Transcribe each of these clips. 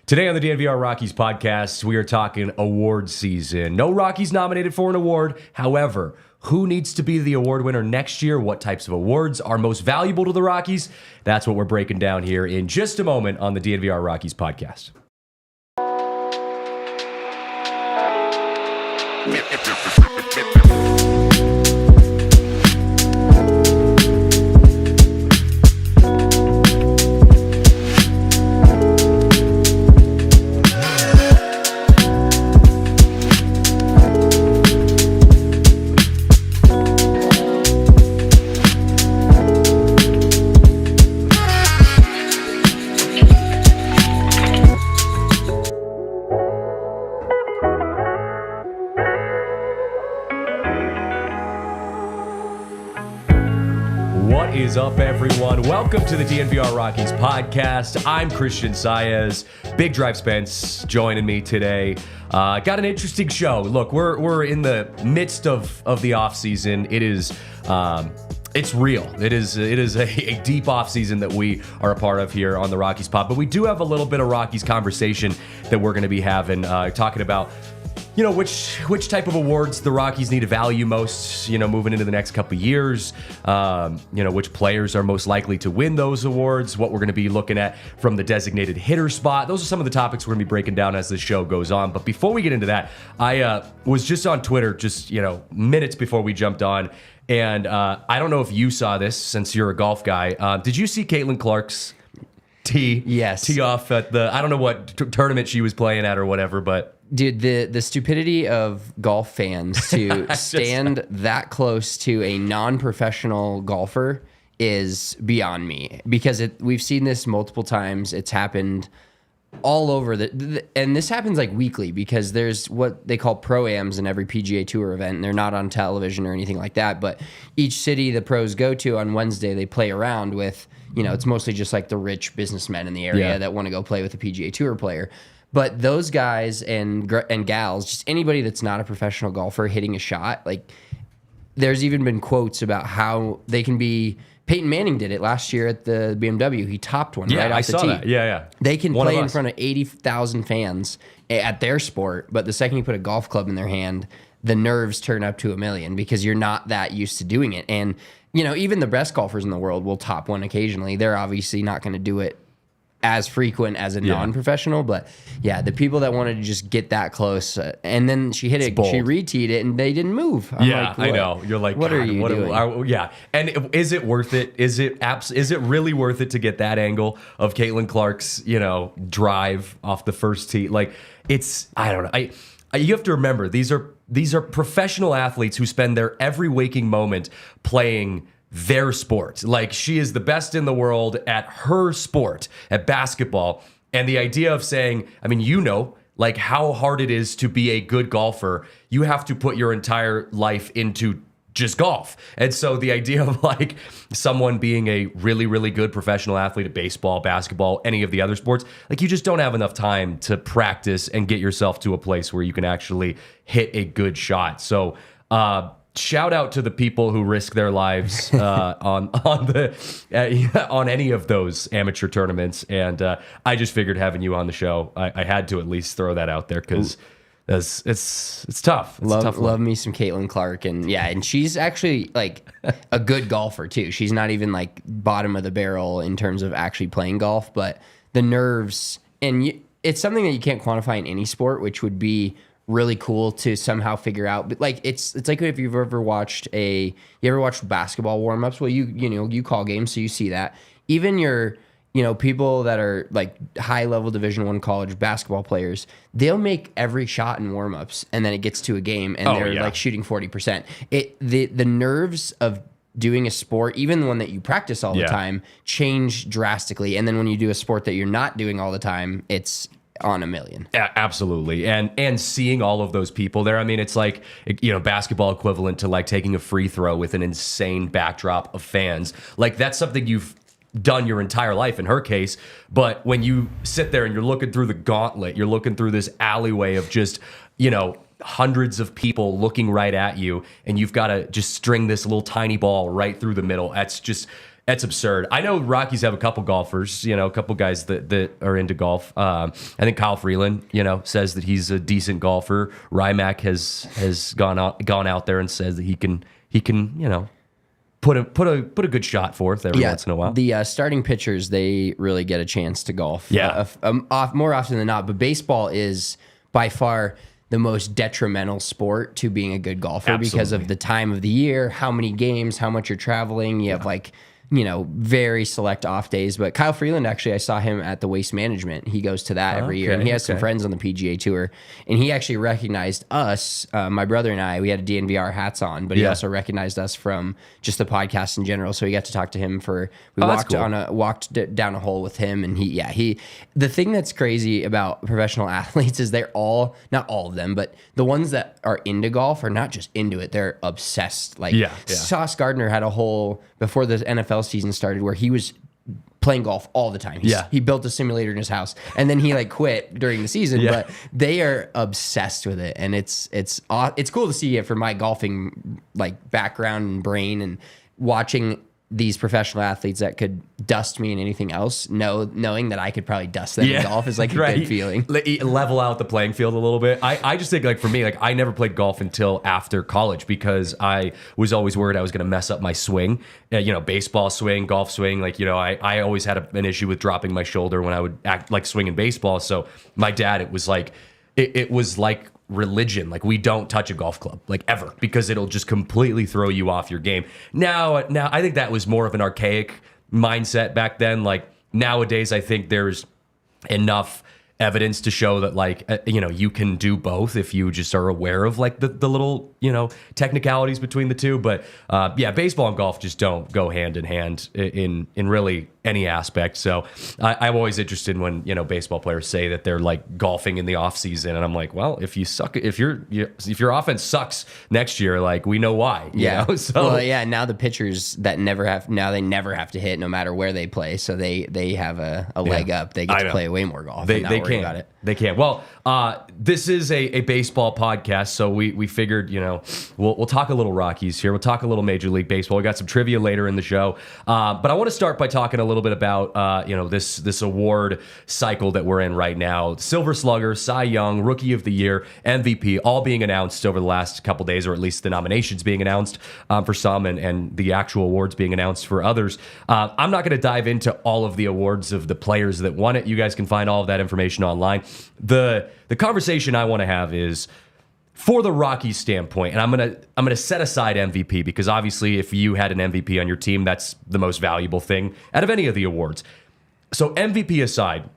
Today on the DNVR Rockies podcast, we are talking award season. No Rockies nominated for an award. However, who needs to be the award winner next year? What types of awards are most valuable to the Rockies? That's what we're breaking down here in just a moment on the DNVR Rockies podcast. What is up, everyone? Welcome to the DNVR Rockies podcast. I'm Christian Saez. Big Drive Spence joining me today. Got an interesting show. Look, we're in the midst of the off season. It is it's real. It is a deep off season that we are a part of here on the Rockies pod. But we do have a little bit of Rockies conversation that we're going to be having, talking about, you know, which type of awards the Rockies need to value most, you know, moving into the next couple of years, you know, which players are most likely to win those awards, what we're going to be looking at from the designated hitter spot. Those are some of the topics we're going to be breaking down as the show goes on. But before we get into that, I was just on Twitter just, you know, minutes before we jumped on. And I don't know if you saw this since you're a golf guy. Did you see Caitlin Clark's tee off at the, I don't know what tournament she was playing at or whatever, but... Dude, the stupidity of golf fans to stand that close to a non-professional golfer is beyond me, because we've seen this multiple times. It's happened all over and this happens like weekly, because there's what they call pro-ams in every PGA Tour event, and they're not on television or anything like that, but each city the pros go to on Wednesday, they play around with, you know, it's mostly just like the rich businessmen in the area that want to go play with a PGA Tour player. But those guys and gals, just anybody that's not a professional golfer hitting a shot, like, there's even been quotes about how they can be. Peyton Manning did it last year at the BMW. He topped one right off the tee. That. Yeah. They can play in front of 80,000 fans at their sport, but the second you put a golf club in their hand, the nerves turn up to 1,000,000, because you're not that used to doing it. And, you know, even the best golfers in the world will top one occasionally. They're obviously not going to do it as frequent as a non-professional, but yeah, the people that wanted to just get that close, and then she hit it, she re-teed it, and they didn't move. I'm like, I know. You're like, what are you doing? Yeah, and is it worth it? Is it really worth it to get that angle of Caitlin Clark's, you know, drive off the first tee? Like, it's, I don't know. You have to remember, these are professional athletes who spend their every waking moment playing their sport. Like, she is the best in the world at her sport, at basketball. And the idea of saying, I mean, you know, like, how hard it is to be a good golfer. You have to put your entire life into just golf. And so the idea of, like, someone being a really, really good professional athlete at baseball, basketball, any of the other sports, like, you just don't have enough time to practice and get yourself to a place where you can actually hit a good shot. So, shout out to the people who risk their lives on any of those amateur tournaments, and I just figured having you on the show, I had to at least throw that out there, because it's tough. Love me some Caitlin Clark, and she's actually like a good golfer too. She's not even like bottom of the barrel in terms of actually playing golf, but the nerves, and it's something that you can't quantify in any sport, which would be really cool to somehow figure out. But like, it's like if you've ever watched basketball warm-ups. Well, you call games, so you see that. Even your, you know, people that are like high-level Division I college basketball players, they'll make every shot in warm-ups, and then it gets to a game and they're like shooting 40%. The nerves of doing a sport, even the one that you practice all the time, change drastically. And then when you do a sport that you're not doing all the time, it's on 1,000,000. Yeah, absolutely. And seeing all of those people there, I mean, it's like, you know, basketball equivalent to like taking a free throw with an insane backdrop of fans. Like, that's something you've done your entire life in her case. But when you sit there and you're looking through the gauntlet, you're looking through this alleyway of just, you know, hundreds of people looking right at you, and you've got to just string this little tiny ball right through the middle. That's just, That's absurd. I know Rockies have a couple golfers, a couple guys that are into golf. I think Kyle Freeland, says that he's a decent golfer. RyMac has gone out there and says that he can, put a good shot forth every once in a while. The starting pitchers, they really get a chance to golf. Yeah. More often than not. But baseball is by far the most detrimental sport to being a good golfer because of the time of the year, how many games, how much you're traveling. You have very select off days. But Kyle Freeland, actually, I saw him at the Waste Management. He goes to that every year. And he has some friends on the PGA Tour. And he actually recognized us, my brother and I. We had DNVR hats on, but he also recognized us from just the podcast in general. So we got to talk to him we walked down a hole with him. And the thing that's crazy about professional athletes is they're all, not all of them, but the ones that are into golf are not just into it, they're obsessed. Sauce Gardner had a hole before the NFL season started where he was playing golf all the time. He built a simulator in his house, and then he quit during the season. But they are obsessed with it, and it's cool to see it from my golfing background and brain, and watching these professional athletes that could dust me in anything else, knowing that I could probably dust them in golf is a good feeling. Level out the playing field a little bit. I just think for me, I never played golf until after college because I was always worried I was going to mess up my swing. Baseball swing, golf swing. I always had an issue with dropping my shoulder when I would act swinging baseball. So my dad, it was like religion. We don't touch a golf club ever because it'll just completely throw you off your game. Now I think that was more of an archaic mindset back then. Nowadays I think there's enough evidence to show that you can do both if you just are aware of the little technicalities between the two. But baseball and golf just don't go hand in hand in really any aspect. So I'm always interested when baseball players say that they're golfing in the off season, and I'm like, well, if you suck, if your offense sucks next year, we know why. So now the pitchers that never have to hit no matter where they play, so they have a leg up. They get to play way more golf. They can. They can. Well, this is a baseball podcast, so we figured we'll talk a little Rockies here. We'll talk a little Major League Baseball. We got some trivia later in the show, but I want to start by talking a little bit about this award cycle that we're in right now. Silver Slugger, Cy Young, Rookie of the Year, MVP, all being announced over the last couple days, or at least the nominations being announced for some, and the actual awards being announced for others. I'm not going to dive into all of the awards of the players that won it. You guys can find all of that information online. The conversation I want to have is for the Rockies standpoint, and I'm gonna set aside MVP because obviously if you had an MVP on your team, that's the most valuable thing out of any of the awards. So MVP aside,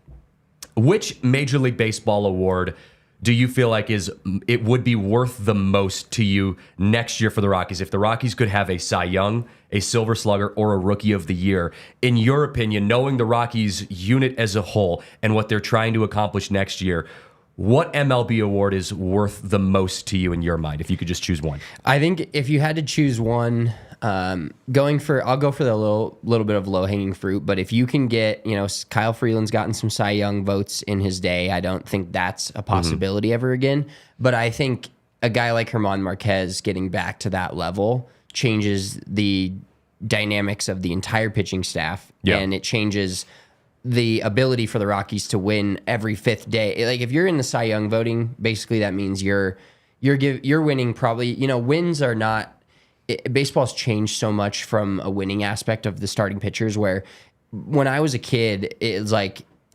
which Major League Baseball award do you feel like it would be worth the most to you next year for the Rockies? If the Rockies could have a Cy Young, a Silver Slugger, or a Rookie of the Year, in your opinion, knowing the Rockies unit as a whole and what they're trying to accomplish next year, what MLB award is worth the most to you in your mind, if you could just choose one? I think if you had to choose one, I'll go for the little bit of low-hanging fruit, but if you can get, Kyle Freeland's gotten some Cy Young votes in his day. I don't think that's a possibility ever again, but I think a guy like German Marquez getting back to that level changes the dynamics of the entire pitching staff, and it changes the ability for the Rockies to win every fifth day. If you're in the Cy Young voting, basically that means you're winning probably, wins are not, baseball's changed so much from a winning aspect of the starting pitchers, where when I was a kid, it was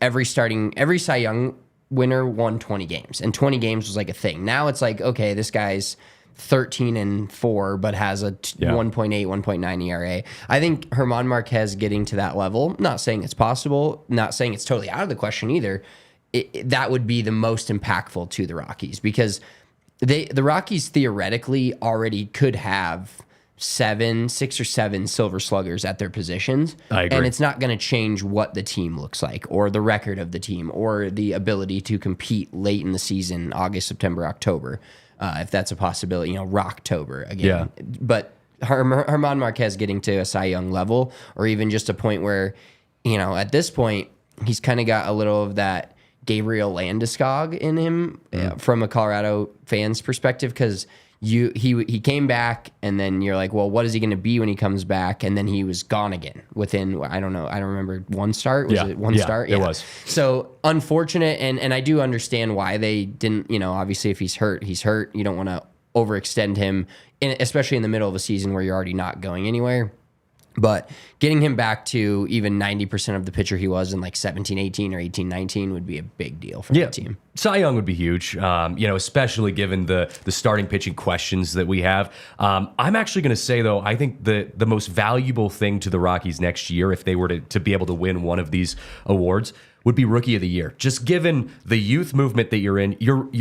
every Cy Young winner won 20 games, and 20 games was a thing. Now it's okay, this guy's 13-4, but has a 1.8, 1.9 ERA. I think German Marquez getting to that level, not saying it's possible, not saying it's totally out of the question either, that would be the most impactful to the Rockies, because the Rockies theoretically already could have 6 or 7 Silver Sluggers at their positions. I agree. And it's not going to change what the team looks like, or the record of the team, or the ability to compete late in the season, August, September, October. If that's a possibility, Rocktober again. Yeah. But German Marquez getting to a Cy Young level, or even just a point where, at this point, he's kind of got a little of that Gabriel Landeskog in him from a Colorado fan's perspective, because he came back, and then you're like, well, what is he going to be when he comes back? And then he was gone again within, I don't know, I don't remember, one start? Was it one start? Yeah, it was. So unfortunate, and I do understand why they didn't, obviously if he's hurt, he's hurt. You don't want to overextend him, especially in the middle of a season where you're already not going anywhere. But getting him back to even 90% of the pitcher he was in like 17-18 or 18-19 would be a big deal for the team. Cy Young would be huge, especially given the starting pitching questions that we have. I'm actually going to say, though, I think the most valuable thing to the Rockies next year, if they were to be able to win one of these awards, would be Rookie of the Year. Just given the youth movement that you're in,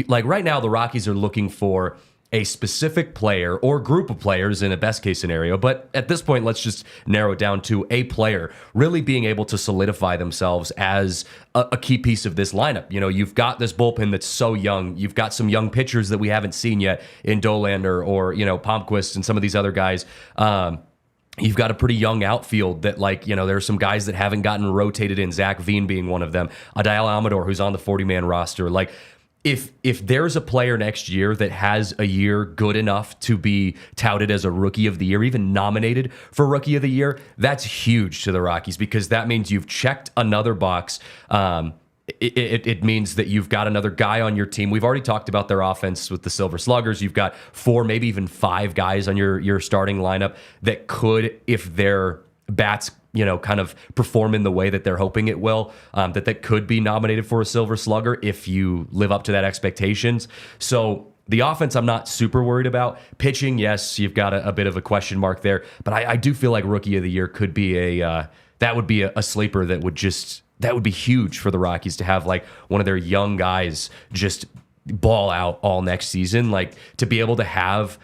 like right now the Rockies are looking for a specific player or group of players in a best case scenario. But at this point, let's just narrow it down to a player really being able to solidify themselves as a key piece of this lineup. You've got this bullpen that's so young. You've got some young pitchers that we haven't seen yet in Dollander or, Palmquist and some of these other guys. You've got a pretty young outfield that, there are some guys that haven't gotten rotated in, Zach Veen being one of them, Adael Amador, who's on the 40-man roster. If there's a player next year that has a year good enough to be touted as a Rookie of the Year, even nominated for Rookie of the Year, that's huge to the Rockies because that means you've checked another box. It means that you've got another guy on your team. We've already talked about their offense with the Silver Sluggers. You've got 4, maybe even 5 guys on your starting lineup that could, if their bats kind of perform in the way that they're hoping it will, that could be nominated for a Silver Slugger if you live up to that expectations. So the offense, I'm not super worried about. Pitching, yes, you've got a bit of a question mark there, but I do feel like Rookie of the Year could be that would be a sleeper that would be huge for the Rockies to have one of their young guys just ball out all next season, to be able to have.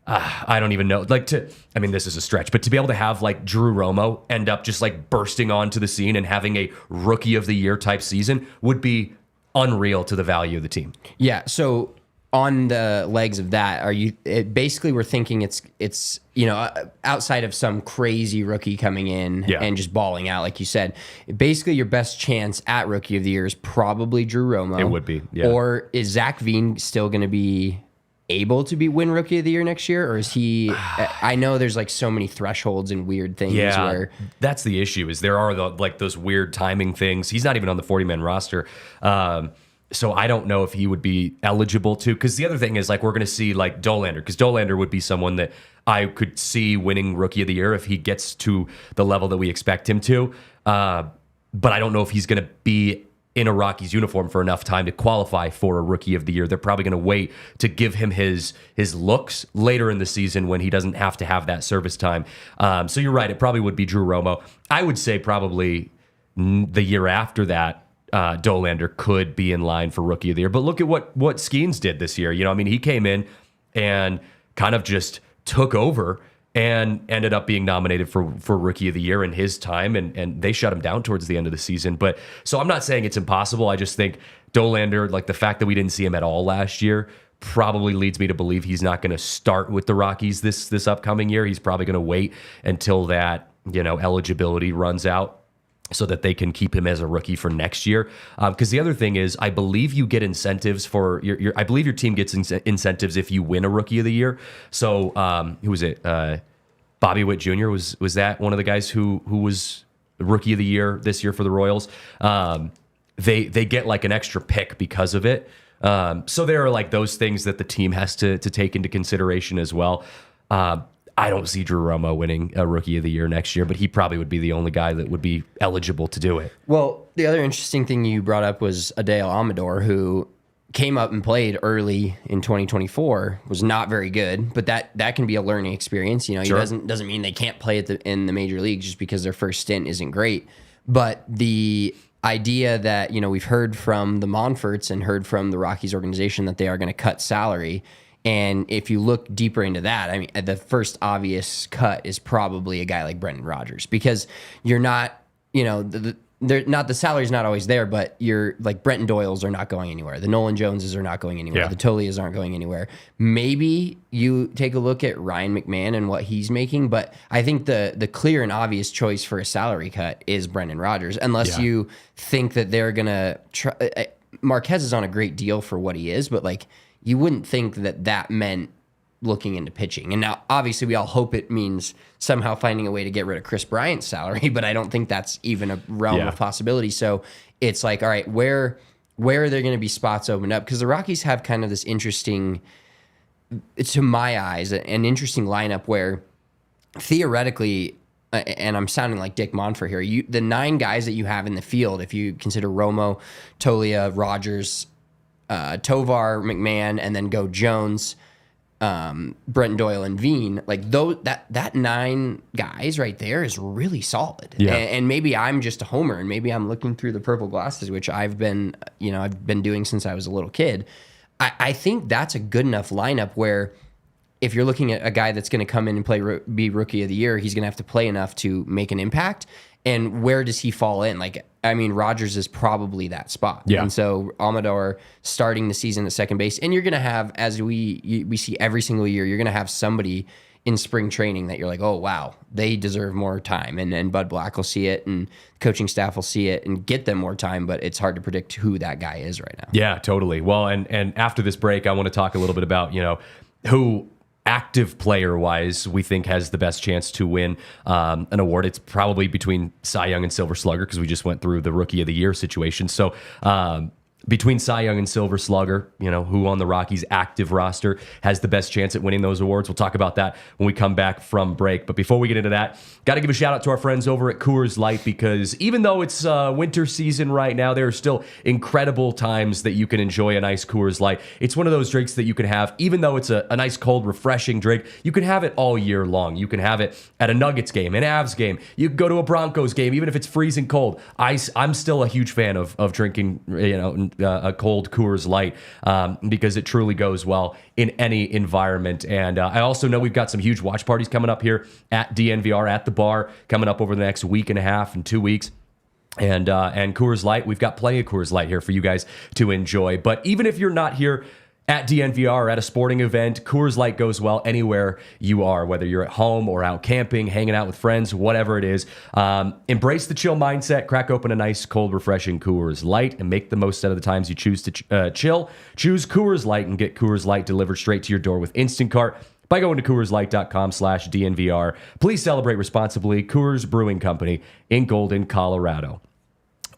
I don't even know. This is a stretch, but to be able to have Drew Romo end up just bursting onto the scene and having a Rookie of the Year type season would be unreal to the value of the team. Yeah. So on the legs of that, basically we're thinking it's outside of some crazy rookie coming in and just balling out, like you said, basically your best chance at Rookie of the Year is probably Drew Romo. It would be, yeah. Or is Zach Veen still going to be able to win Rookie of the Year next year, or is he? I know there's so many thresholds and weird things. Yeah, where that's the issue. Is there are those weird timing things. He's not even on the 40-man roster, so I don't know if he would be eligible to. Because the other thing is we're going to see Dollander, because Dollander would be someone that I could see winning Rookie of the Year if he gets to the level that we expect him to. But I don't know if he's going to be in a Rockies uniform for enough time to qualify for a Rookie of the Year. They're probably going to wait to give him his looks later in the season when he doesn't have to have that service time. So you're right. It probably would be Drew Romo. I would say probably the year after that, Dollander could be in line for Rookie of the Year. But look at what Skeens did this year. He came in and kind of just took over and ended up being nominated for Rookie of the Year in his time, and they shut him down towards the end of the season. But so I'm not saying it's impossible. I just think Dollander, the fact that we didn't see him at all last year, probably leads me to believe he's not going to start with the Rockies this upcoming year. He's probably going to wait until that eligibility runs out, so that they can keep him as a rookie for next year. Because the other thing is, I believe you get incentives for I believe your team gets incentives if you win a Rookie of the Year. So who was it? Bobby Witt Jr. was that one of the guys who was the Rookie of the Year this year for the Royals? They get an extra pick because of it. So there are those things that the team has to take into consideration as well. I don't see Drew Romo winning a Rookie of the Year next year, but he probably would be the only guy that would be eligible to do it. Well, the other interesting thing you brought up was Adael Amador, who came up and played early in 2024, was not very good, but that can be a learning experience. Sure. He doesn't mean they can't play in the major leagues just because their first stint isn't great. But the idea that, we've heard from the Monforts and heard from the Rockies organization that they are going to cut salary. And if you look deeper into that, the first obvious cut is probably a guy like Brendan Rodgers, because you're not, the salary's not always there, but you're Brenton Doyles are not going anywhere. The Nolan Joneses are not going anywhere. Yeah. The Tolias aren't going anywhere. Maybe you take a look at Ryan McMahon and what he's making, but I think the clear and obvious choice for a salary cut is Brendan Rodgers, unless you think that they're going to try. Marquez is on a great deal for what he is, but you wouldn't think that meant looking into pitching. And now, obviously, we all hope it means somehow finding a way to get rid of Chris Bryant's salary, but I don't think that's even a realm of possibility. So it's like, all right, where are there going to be spots opened up? Because the Rockies have kind of this interesting, to my eyes, an interesting lineup where theoretically, and I'm sounding like Dick Monfort here, the 9 guys that you have in the field, if you consider Romo, Tolia, Rogers, Tovar, McMahon, and then go Jones, Brenton Doyle, and Veen, like that 9 guys right there is really solid. Yeah. And maybe I'm just a homer, and maybe I'm looking through the purple glasses, which I've been doing since I was a little kid. I think that's a good enough lineup where if you're looking at a guy that's going to come in and be Rookie of the Year, he's going to have to play enough to make an impact. And where does he fall in? Like, I mean, Rogers is probably that spot. Yeah. And so Amador starting the season at second base, and you're going to have, as we see every single year, you're going to have somebody in spring training that you're like, oh, wow, they deserve more time. And Bud Black will see it, and coaching staff will see it and get them more time, but it's hard to predict who that guy is right now. Yeah, totally. Well, and after this break, I want to talk a little bit about, who active player wise we think has the best chance to win an award. It's probably between Cy Young and Silver Slugger, because we just went through the Rookie of the Year situation. So between Cy Young and Silver Slugger, who on the Rockies active roster has the best chance at winning those awards. We'll talk about that when we come back from break. But before we get into that, got to give a shout out to our friends over at Coors Light, because even though it's winter season right now, there are still incredible times that you can enjoy a nice Coors Light. It's one of those drinks that you can have, even though it's a nice, cold, refreshing drink, you can have it all year long. You can have it at a Nuggets game, an Avs game. You can go to a Broncos game, even if it's freezing cold. I'm still a huge fan of drinking, a cold Coors Light, because it truly goes well in any environment. And I also know we've got some huge watch parties coming up here at DNVR at the bar coming up over the next week and a half and 2 weeks. And Coors Light, we've got plenty of Coors Light here for you guys to enjoy. But even if you're not here at DNVR or at a sporting event, Coors Light goes well anywhere you are, whether you're at home or out camping, hanging out with friends, whatever it is. Embrace the chill mindset. Crack open a nice, cold, refreshing Coors Light and make the most out of the times you choose to chill. Choose Coors Light and get Coors Light delivered straight to your door with Instant Cart by going to CoorsLight.com/DNVR. Please celebrate responsibly. Coors Brewing Company in Golden, Colorado.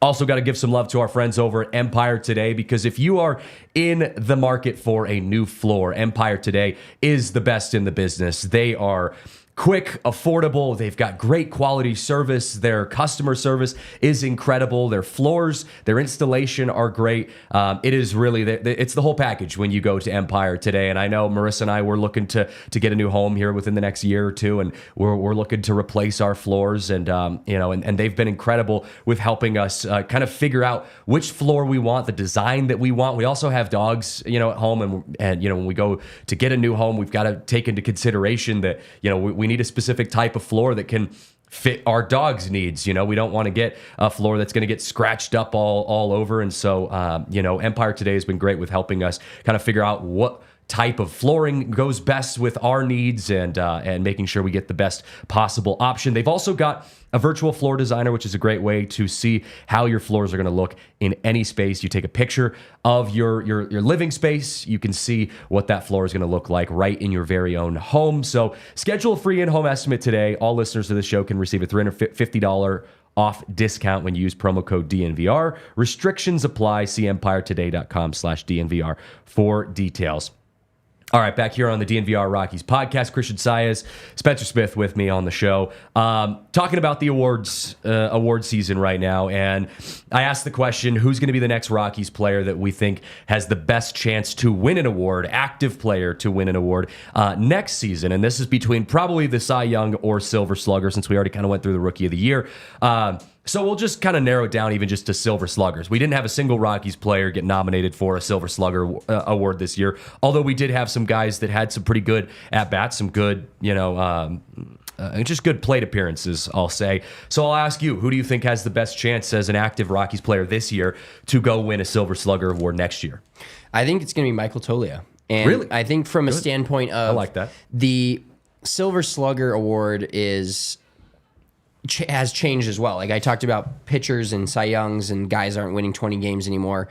Also got to give some love to our friends over at Empire Today, because if you are in the market for a new floor, Empire Today is the best in the business. They are quick, affordable. They've got great quality service. Their customer service is incredible. Their floors, their installation are great. It is really, it's the whole package when you go to Empire Today. And I know Marissa and I were looking to get a new home here within the next year or two, and we're looking to replace our floors. And and they've been incredible with helping us kind of figure out which floor we want, the design that we want. We also have dogs, at home, and when we go to get a new home, we've got to take into consideration that we need a specific type of floor that can fit our dog's needs. We don't want to get a floor that's going to get scratched up all over. And so, Empire Today has been great with helping us kind of figure out what type of flooring goes best with our needs, and making sure we get the best possible option. They've also got a virtual floor designer, which is a great way to see how your floors are going to look in any space. You take a picture of your living space. You can see what that floor is going to look like right in your very own home. So schedule a free in-home estimate today. All listeners to this show can receive a $350 off discount when you use promo code DNVR. Restrictions apply. See EmpireToday.com/DNVR for details. All right, back here on the DNVR Rockies Podcast, Christian Saez, Spencer Smith with me on the show, talking about the award season right now. And I asked the question, who's going to be the next Rockies player that we think has the best chance to win an award, active player to win an award next season? And this is between probably the Cy Young or Silver Slugger, since we already kind of went through the Rookie of the Year. So we'll just kind of narrow it down even just to Silver Sluggers. We didn't have a single Rockies player get nominated for a Silver Slugger award this year, although we did have some guys that had some pretty good at-bats, some good, just good plate appearances, I'll say. So I'll ask you, who do you think has the best chance as an active Rockies player this year to go win a Silver Slugger award next year? I think it's going to be Michael Tolia. And really? I think from a standpoint of, I like that, the Silver Slugger award has changed as well. Like I talked about pitchers and Cy Youngs, and guys aren't winning 20 games anymore.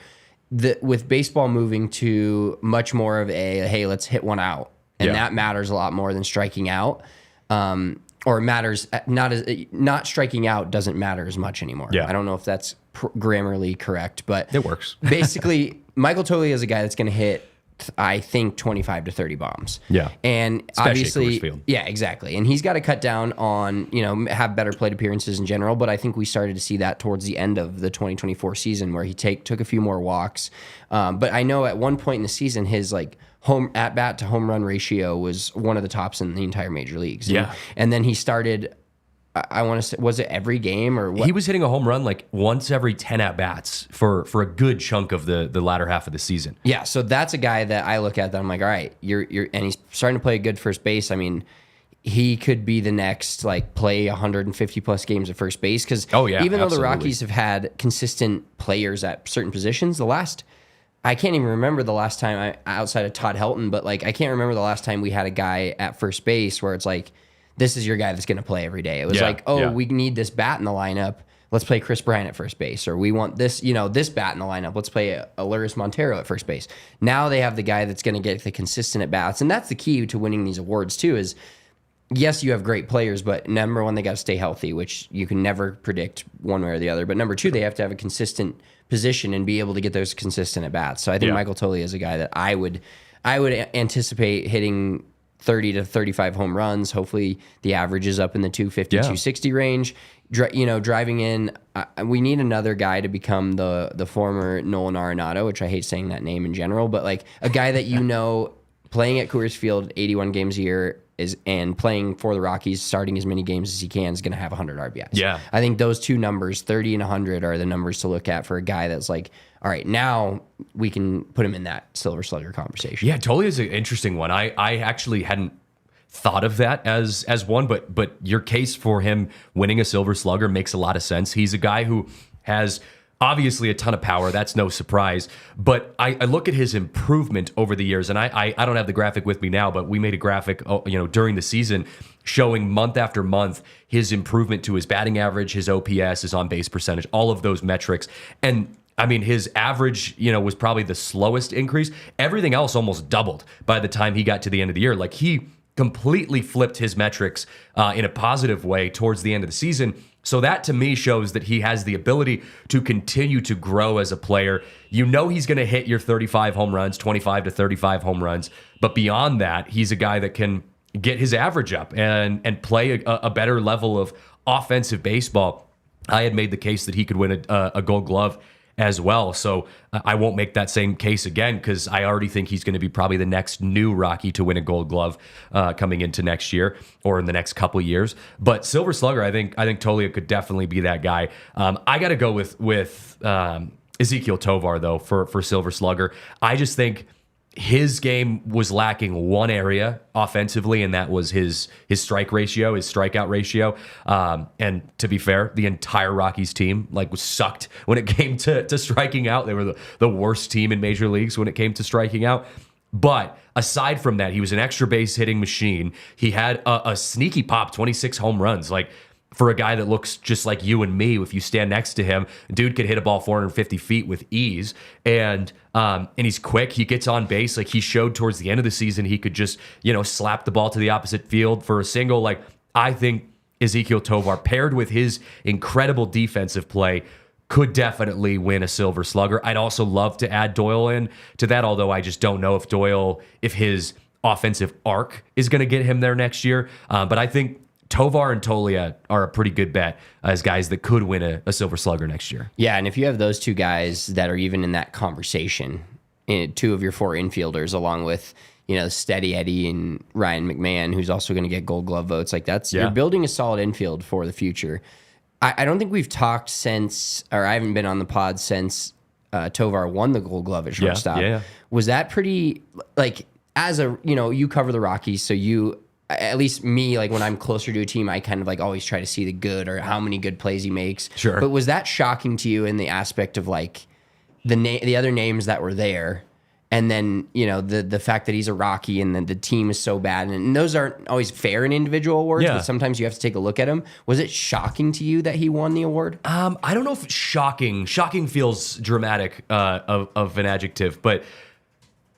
With baseball moving to much more of hey, let's hit one out. and that matters a lot more than striking out. Or matters not striking out doesn't matter as much anymore. Yeah. I don't know if that's grammarly correct, but it works. Basically, Michael Toglia is a guy that's going to hit, I think, 25 to 30 bombs. Yeah. And Especially obviously, at Coors Field. yeah, exactly. And he's got to cut down on, have better plate appearances in general. But I think we started to see that towards the end of the 2024 season where he took a few more walks. But I know at one point in the season, his home at bat to home run ratio was one of the tops in the entire major leagues. Yeah. And then he started, I want to say, was it every game or what? He was hitting a home run like once every 10 at-bats for a good chunk of the latter half of the season. Yeah, so that's a guy that I look at that I'm like, all right, you're and he's starting to play a good first base. I mean, he could be the next play 150 plus games at first base because even though the Rockies have had consistent players at certain positions, I can't even remember the last time outside of Todd Helton, but I can't remember the last time we had a guy at first base where it's this is your guy that's going to play every day. It was we need this bat in the lineup. Let's play Chris Bryant at first base. Or we want this, this bat in the lineup. Let's play Aluris Montero at first base. Now they have the guy that's going to get the consistent at bats. And that's the key to winning these awards too is, yes, you have great players, but number one, they got to stay healthy, which you can never predict one way or the other. But number two, they have to have a consistent position and be able to get those consistent at bats. So I think Michael Toglia is a guy that I would anticipate hitting 30 to 35 home runs. Hopefully the average is up in the 250, 260 range. Driving in, we need another guy to become the former Nolan Arenado, which I hate saying that name in general, but a guy that playing at Coors Field 81 games a year and playing for the Rockies, starting as many games as he can, is going to have 100 RBIs. Yeah. I think those two numbers, 30 and 100, are the numbers to look at for a guy that's all right, now we can put him in that Silver Slugger conversation. Yeah, Toglia is an interesting one. I actually hadn't thought of that as one, but your case for him winning a Silver Slugger makes a lot of sense. He's a guy who has obviously a ton of power. That's no surprise. But I look at his improvement over the years, and I don't have the graphic with me now, but we made a graphic during the season showing month after month his improvement to his batting average, his OPS, his on-base percentage, all of those metrics. And I mean, his average, was probably the slowest increase. Everything else almost doubled by the time he got to the end of the year. He completely flipped his metrics in a positive way towards the end of the season. So that to me shows that he has the ability to continue to grow as a player. He's going to hit your 35 home runs, 25 to 35 home runs. But beyond that, he's a guy that can get his average up and play a better level of offensive baseball. I had made the case that he could win a Gold Glove as well. So I won't make that same case again because I already think he's going to be probably the next new Rocky to win a Gold Glove coming into next year or in the next couple of years. But Silver Slugger, I think Toglia could definitely be that guy. I got to go with Ezequiel Tovar though for Silver Slugger. I just think his game was lacking one area offensively, and that was his strike ratio, his strikeout ratio. And to be fair, the entire Rockies team was sucked when it came to striking out. They were the worst team in major leagues when it came to striking out. But aside from that, he was an extra base hitting machine. He had a sneaky pop, 26 home runs. For a guy that looks just like you and me, if you stand next to him, dude could hit a ball 450 feet with ease. And he's quick. He gets on base. He showed towards the end of the season, he could just, slap the ball to the opposite field for a single. I think Ezequiel Tovar, paired with his incredible defensive play, could definitely win a Silver Slugger. I'd also love to add Doyle in to that, although I just don't know if his offensive arc is going to get him there next year. But I think Tovar and Toglia are a pretty good bet as guys that could win a Silver Slugger next year. Yeah, and if you have those two guys that are even in that conversation, two of your four infielders, along with Steady Eddie and Ryan McMahon, who's also going to get Gold Glove votes, you're building a solid infield for the future. I don't think we've talked since, or I haven't been on the pod since Tovar won the Gold Glove at shortstop. Yeah. Was that pretty as a you cover the Rockies, so you. At least me, when I'm closer to a team, I kind of always try to see the good or how many good plays he makes. Sure. But was that shocking to you in the aspect of the other names that were there, and then the fact that he's a Rocky and then the team is so bad, and those aren't always fair in individual awards, but sometimes you have to take a look at them. Was it shocking to you that he won the award? I don't know if shocking feels dramatic of an adjective, but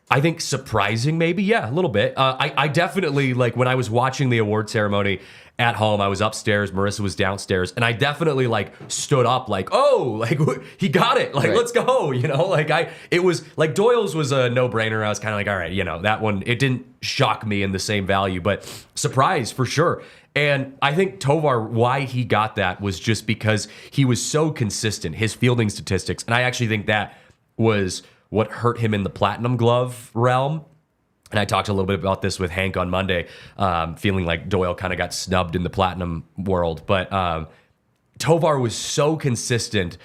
I think surprising, maybe. Yeah, a little bit. I definitely, like, when I was watching the award ceremony at home, I was upstairs, Marissa was downstairs, and I definitely, like, stood up, like, oh, like, he got it. Like, let's go, you know? Like, it was, like, Doyle's was a no-brainer. I was kind of like, all right, you know, that one, it didn't shock me in the same value, but surprise, for sure. And I think Tovar, why he got that was just because he was so consistent, his fielding statistics, and I actually think that was what hurt him in the Platinum Glove realm. And I talked a little bit about this with Hank on Monday, feeling like Doyle kind of got snubbed in the Platinum world. But Tovar was so consistent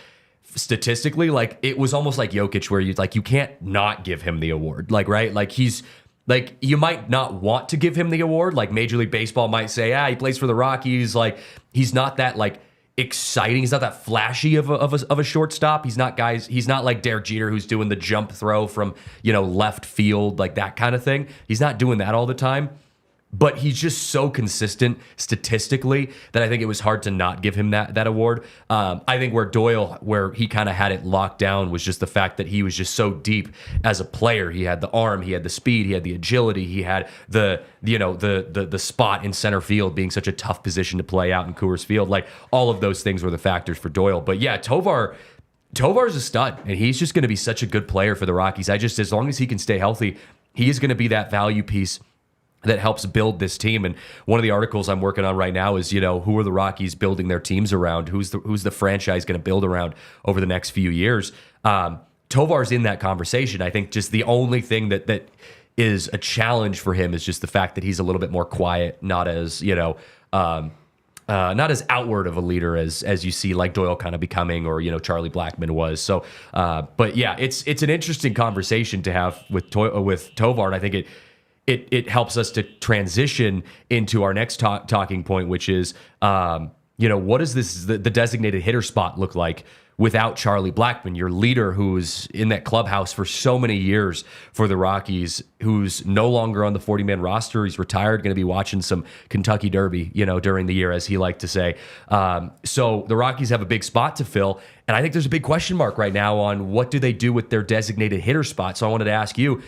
statistically, like it was almost like Jokic, where you can't not give him the award. Like, right? Like he's like, you might not want to give him the award. Like Major League Baseball might say, he plays for the Rockies. Like he's not that like exciting. He's not that flashy of a shortstop. He's not like Derek Jeter, who's doing the jump throw from, you know, left field, like that kind of thing. He's not doing that all the time. But he's just so consistent statistically that I think it was hard to not give him that award. I think where Doyle, where he kind of had it locked down, was just the fact that he was just so deep as a player. He had the arm, he had the speed, he had the agility, he had the spot in center field being such a tough position to play out in Coors Field. Like all of those things were the factors for Doyle. But yeah, Tovar's a stud, and he's just going to be such a good player for the Rockies. As long as he can stay healthy, he is going to be that value piece that helps build this team. And one of the articles I'm working on right now is, you know, who are the Rockies building their teams around? Who's the franchise going to build around over the next few years? Tovar's in that conversation. I think just the only thing that is a challenge for him is just the fact that he's a little bit more quiet, not as, you know, not as outward of a leader as you see like Doyle kind of becoming, or, you know, Charlie Blackmon was. So, but yeah, it's an interesting conversation to have with Tovar, and I think it helps us to transition into our next talking point, which is, you know, what does the designated hitter spot look like without Charlie Blackmon, your leader, who's in that clubhouse for so many years for the Rockies, who's no longer on the 40-man roster. He's retired, going to be watching some Kentucky Derby, you know, during the year, as he liked to say. So the Rockies have a big spot to fill, and I think there's a big question mark right now on what do they do with their designated hitter spot. So I wanted to ask you,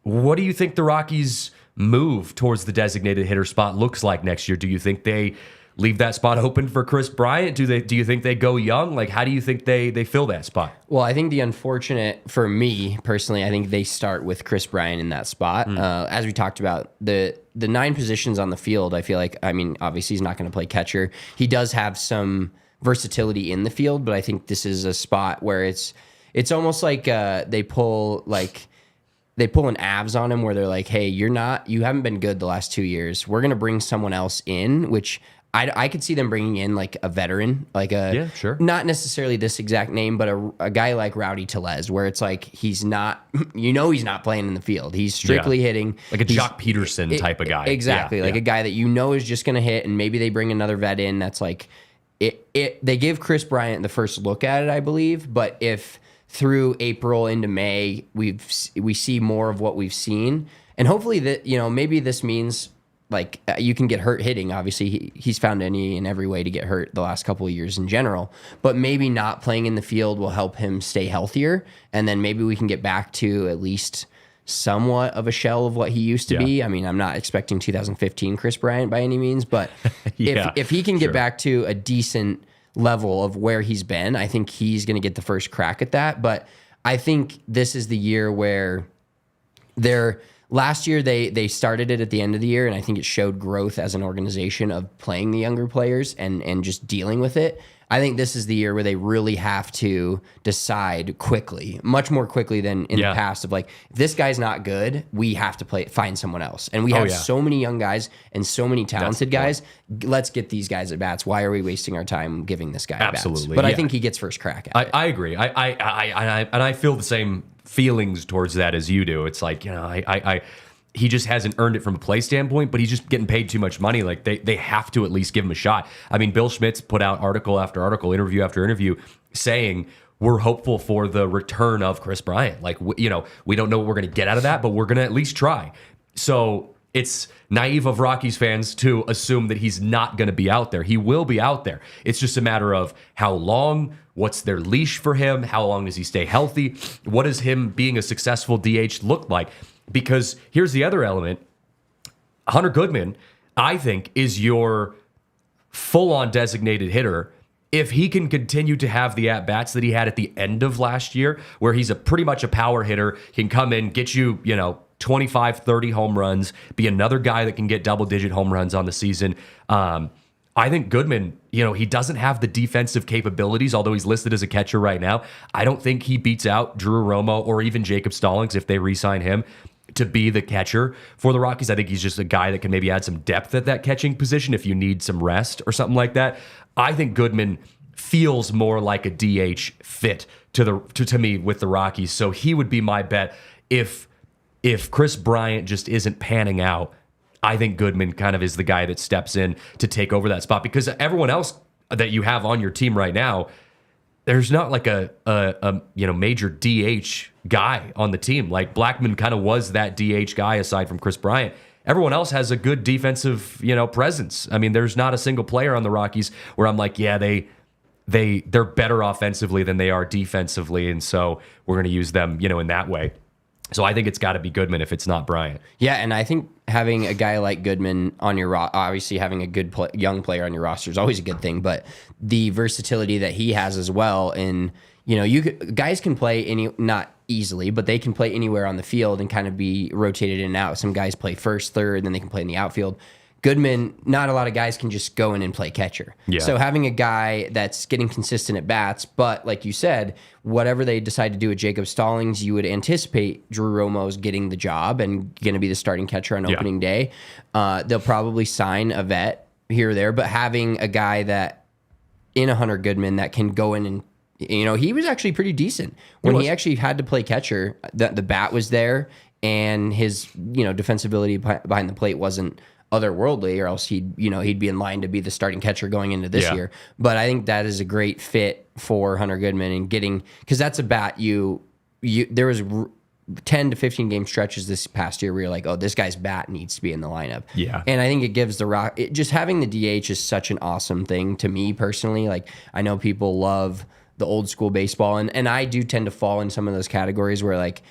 what do you think the Rockies' move towards the designated hitter spot looks like next year? Do you think they leave that spot open for Chris Bryant? Do you think they go young? Like, how do you think they fill that spot? Well, I think the unfortunate, for me personally, I think they start with Chris Bryant in that spot. As we talked about, the 9 positions on the field, I feel like, I mean, obviously he's not going to play catcher. He does have some versatility in the field, but I think this is a spot where it's almost like they pull an Avs on him, where they're like, hey, you haven't been good the last 2 years. We're going to bring someone else in, which I could see them bringing in like a veteran, like not necessarily this exact name, but a guy like Rowdy Tellez, where it's like, he's not, he's not playing in the field. He's strictly hitting. Like a Jock Peterson type of guy. Exactly. A guy that is just going to hit, and maybe they bring another vet in that's like, they give Chris Bryant the first look at it, I believe, but if through April into May, we see more of what we've seen, and hopefully that, maybe this means like you can get hurt hitting. Obviously, he's found any and every way to get hurt the last couple of years in general, but maybe not playing in the field will help him stay healthier, and then maybe we can get back to at least somewhat of a shell of what he used to be. I mean, I'm not expecting 2015 Chris Bryant by any means, but if he can get back to a decent level of where he's been, I think he's going to get the first crack at that. But I think this is the year where last year they started it at the end of the year, and I think it showed growth as an organization of playing the younger players and just dealing with it. I think this is the year where they really have to decide quickly, much more quickly than in the past, of like, if this guy's not good, we have to find someone else. And we have so many young guys and so many talented guys. Let's get these guys at bats. Why are we wasting our time giving this guy at bats? But I think he gets first crack at it. I agree. I feel the same feelings towards that as you do. It's like, he just hasn't earned it from a play standpoint, but he's just getting paid too much money. Like they have to at least give him a shot. I mean, Bill Schmitz put out article after article, interview after interview, saying we're hopeful for the return of Chris Bryant. Like, we don't know what we're going to get out of that, but we're going to at least try. So it's naive of Rockies fans to assume that he's not going to be out there. He will be out there. It's just a matter of how long, what's their leash for him, how long does he stay healthy, what does him being a successful DH look like? Because here's the other element. Hunter Goodman, I think, is your full-on designated hitter if he can continue to have the at-bats that he had at the end of last year, where he's pretty much a power hitter, can come in, get you, 25, 30 home runs, be another guy that can get double-digit home runs on the season. I think Goodman, he doesn't have the defensive capabilities, although he's listed as a catcher right now. I don't think he beats out Drew Romo or even Jacob Stallings if they re-sign him to be the catcher for the Rockies. I think he's just a guy that can maybe add some depth at that catching position if you need some rest or something like that. I think Goodman feels more like a DH fit to me with the Rockies. So he would be my bet. If Chris Bryant just isn't panning out, I think Goodman kind of is the guy that steps in to take over that spot, because everyone else that you have on your team right now, there's not like a major DH guy on the team. Like Blackmon kind of was that DH guy aside from Chris Bryant. Everyone else has a good defensive, presence. I mean, there's not a single player on the Rockies where I'm like, yeah, they're better offensively than they are defensively, and so we're going to use them, in that way. So I think it's got to be Goodman if it's not Bryant. Yeah, and I think having a guy like Goodman on your obviously having a good young player on your roster is always a good thing, but the versatility that he has as well, and guys can play not easily, but they can play anywhere on the field and kind of be rotated in and out. Some guys play first, third, then they can play in the outfield. Goodman, not a lot of guys can just go in and play catcher. Yeah. So having a guy that's getting consistent at bats, but like you said, whatever they decide to do with Jacob Stallings, you would anticipate Drew Romo's getting the job and going to be the starting catcher on opening day. They'll probably sign a vet here or there, but having a guy that in a Hunter Goodman that can go in and, he was actually pretty decent when he actually had to play catcher. The bat was there, and his defensibility behind the plate wasn't otherworldly, or else he'd be in line to be the starting catcher going into this year. But I think that is a great fit for Hunter Goodman, and because that's a bat there was 10 to 15 game stretches this past year where you're like, oh, this guy's bat needs to be in the lineup. Yeah. And I think it gives just having the DH is such an awesome thing to me personally. Like, I know people love the old school baseball, and I do tend to fall in some of those categories where, like,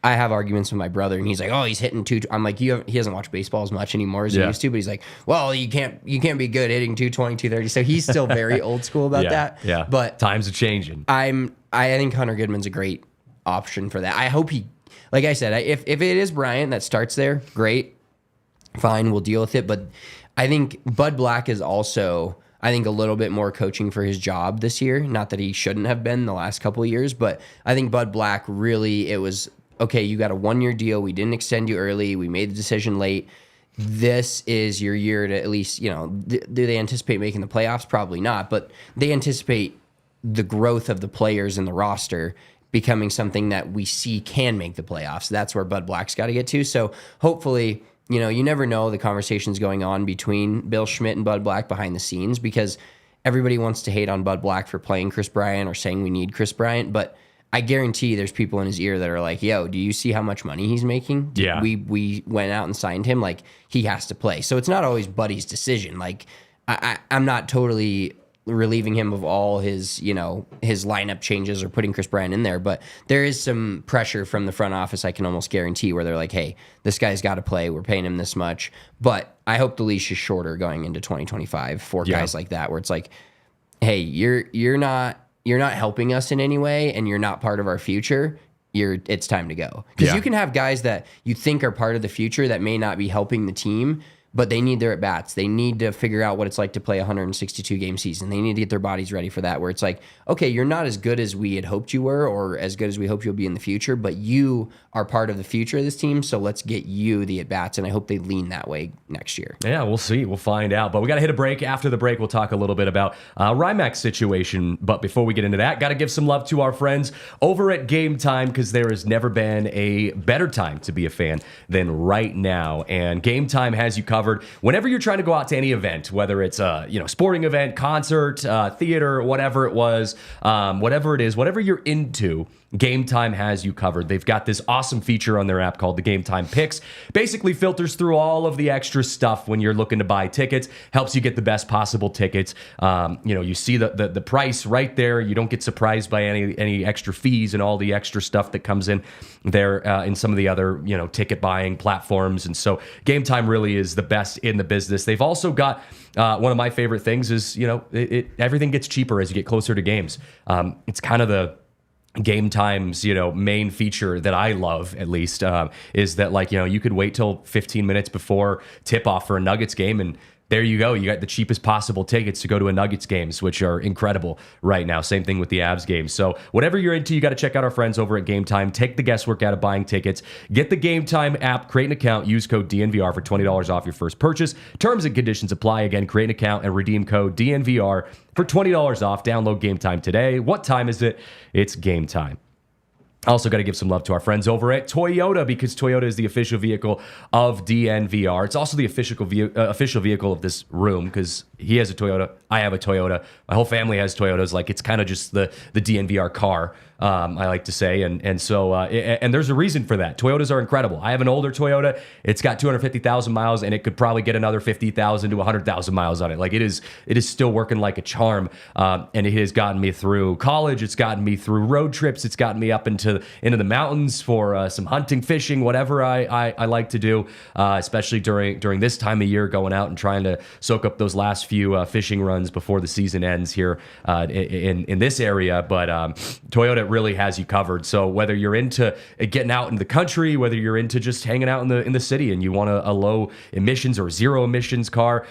I have arguments with my brother, and he's like, "Oh, he's hitting two." I'm like, he hasn't watched baseball as much anymore as he used to, but he's like, "Well, you can't be good hitting 220, 230." So he's still very old school about that. Yeah, but times are changing. I think Hunter Goodman's a great option for that. I hope like I said, if it is Bryant that starts there, great, fine, we'll deal with it. But I think Bud Black is also, a little bit more coaching for his job this year. Not that he shouldn't have been the last couple of years, but I think Bud Black really, it was, okay, you got a 1-year deal. We didn't extend you early. We made the decision late. This is your year to at least, do they anticipate making the playoffs? Probably not, but they anticipate the growth of the players in the roster becoming something that we see can make the playoffs. That's where Bud Black's got to get to. So hopefully, you never know the conversations going on between Bill Schmidt and Bud Black behind the scenes, because everybody wants to hate on Bud Black for playing Chris Bryant or saying we need Chris Bryant, but I guarantee there's people in his ear that are like, yo, do you see how much money he's making? Yeah. We went out and signed him. Like, he has to play. So it's not always Buddy's decision. Like, I'm not totally relieving him of all his, his lineup changes or putting Chris Bryant in there, but there is some pressure from the front office, I can almost guarantee, where they're like, hey, this guy's got to play. We're paying him this much. But I hope the leash is shorter going into 2025 for guys like that, where it's like, hey, you're not helping us in any way, and you're not part of our future. It's time to go. Because you can have guys that you think are part of the future that may not be helping the team, but they need their at-bats. They need to figure out what it's like to play a 162-game season. They need to get their bodies ready for that, where it's like, okay, you're not as good as we had hoped you were, or as good as we hope you'll be in the future, but you are part of the future of this team, so let's get you the at-bats, and I hope they lean that way next year. Yeah, we'll see. We'll find out. But we got to hit a break. After the break, we'll talk a little bit about RyMac's situation. But before we get into that, got to give some love to our friends over at Game Time, because there has never been a better time to be a fan than right now. And Game Time has you covered whenever you're trying to go out to any event, whether it's a sporting event, concert, theater, whatever it was, whatever it is, whatever you're into. Game Time has you covered. They've got this awesome feature on their app called the Game Time Picks. Basically filters through all of the extra stuff when you're looking to buy tickets, helps you get the best possible tickets. You see the price right there. You don't get surprised by any extra fees and all the extra stuff that comes in there in some of the other, ticket buying platforms. And so Game Time really is the best in the business. They've also got one of my favorite things is, everything gets cheaper as you get closer to games. It's kind of the Game Time's, main feature that I love, at least, is that you could wait till 15 minutes before tip off for a Nuggets game, and there you go. You got the cheapest possible tickets to go to a Nuggets games, which are incredible right now. Same thing with the Avs games. So whatever you're into, you got to check out our friends over at Game Time. Take the guesswork out of buying tickets. Get the Game Time app, create an account, use code DNVR for $20 off your first purchase. Terms and conditions apply. Again, create an account and redeem code DNVR for $20 off. Download Game Time today. What time is it? It's game time. Also got to give some love to our friends over at Toyota, because Toyota is the official vehicle of DNVR. It's also the official vehicle of this room, because he has a Toyota, I have a Toyota, my whole family has Toyotas. It's kind of just the DNVR car, I like to say, and so there's a reason for that. Toyotas are incredible. I have an older Toyota. It's got 250,000 miles, and it could probably get another 50,000 to 100,000 miles on it. It is still working like a charm, and it has gotten me through college. It's gotten me through road trips. It's gotten me up into the mountains for some hunting, fishing, whatever I like to do, especially during this time of year, going out and trying to soak up those last few fishing runs before the season ends here in this area. But Toyota really has you covered. So whether you're into getting out in the country, whether you're into just hanging out in the city and you want a low emissions or zero emissions car,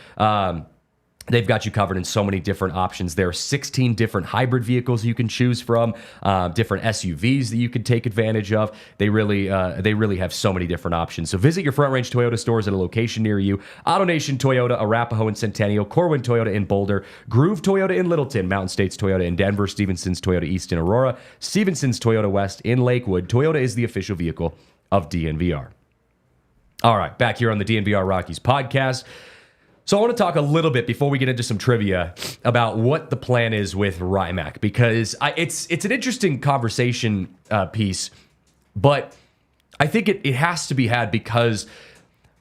they've got you covered in so many different options. There are 16 different hybrid vehicles you can choose from, different SUVs that you can take advantage of. They really have so many different options. So visit your Front Range Toyota stores at a location near you. AutoNation Toyota, Arapahoe and Centennial, Corwin Toyota in Boulder, Groove Toyota in Littleton, Mountain States Toyota in Denver, Stevenson's Toyota East in Aurora, Stevenson's Toyota West in Lakewood. Toyota is the official vehicle of DNVR. All right, back here on the DNVR Rockies podcast. So I want to talk a little bit before we get into some trivia about what the plan is with RyMac, because it's an interesting conversation piece, but I think it has to be had because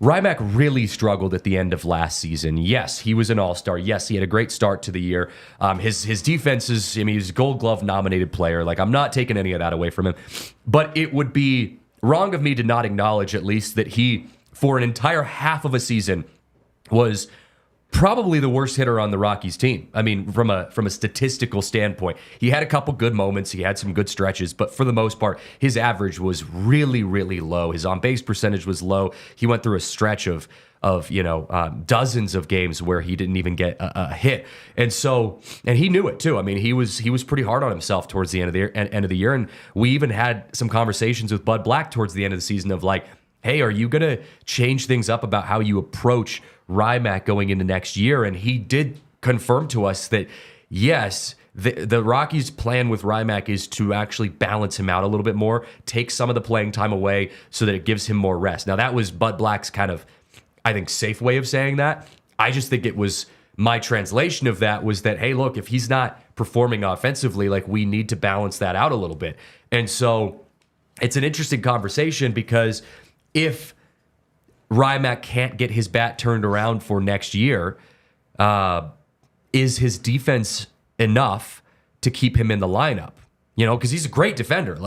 RyMac really struggled at the end of last season. Yes, he was an all-star. Yes, he had a great start to the year. His defense is, he's a Gold Glove nominated player. I'm not taking any of that away from him, but it would be wrong of me to not acknowledge at least that he, for an entire half of a season, was probably the worst hitter on the Rockies team. From a statistical standpoint, he had a couple good moments. He had some good stretches, but for the most part, his average was really, really low. His on-base percentage was low. He went through a stretch of dozens of games where he didn't even get a hit, and he knew it too. He was pretty hard on himself towards the end of the year, and we even had some conversations with Bud Black towards the end of the season of hey, are you gonna change things up about how you approach RyMac going into next year? And he did confirm to us that yes, the Rockies' plan with RyMac is to actually balance him out a little bit more, take some of the playing time away so that it gives him more rest. Now that was Bud Black's kind of, I think, safe way of saying that. I just think it was my translation of that was that, hey, look, if he's not performing offensively, we need to balance that out a little bit. And so it's an interesting conversation because if RyMac can't get his bat turned around for next year, is his defense enough to keep him in the lineup? Because he's a great defender.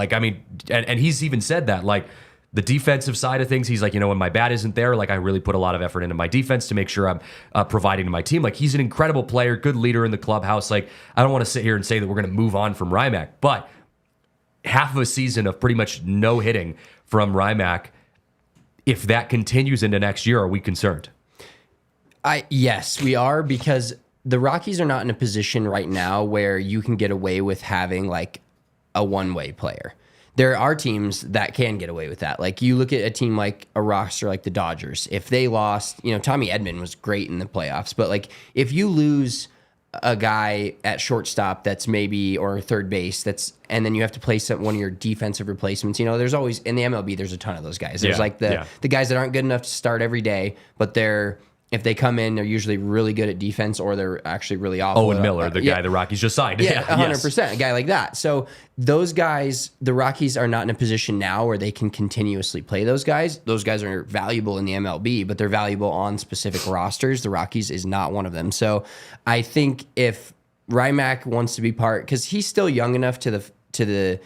And he's even said that, the defensive side of things, he's when my bat isn't there, I really put a lot of effort into my defense to make sure I'm providing to my team. He's an incredible player, good leader in the clubhouse. I don't want to sit here and say that we're going to move on from RyMac, but half of a season of pretty much no hitting from RyMac, if that continues into next year, are we concerned? Yes, we are, because the Rockies are not in a position right now where you can get away with having a one-way player. There are teams that can get away with that. You look at a team like a roster like the Dodgers. If they lost, Tommy Edman was great in the playoffs, but if you lose a guy at shortstop that's or third base and then you have to play one of your defensive replacements. There's always in the MLB there's a ton of those guys. There's the guys that aren't good enough to start every day, but they're if they come in, they're usually really good at defense, or they're actually really awful. Owen Miller, the guy the Rockies just signed. Yeah, 100%. A guy like that. So those guys, the Rockies are not in a position now where they can continuously play those guys. Those guys are valuable in the MLB, but they're valuable on specific rosters. The Rockies is not one of them. So I think if RyMac wants to be part, because he's still young enough to the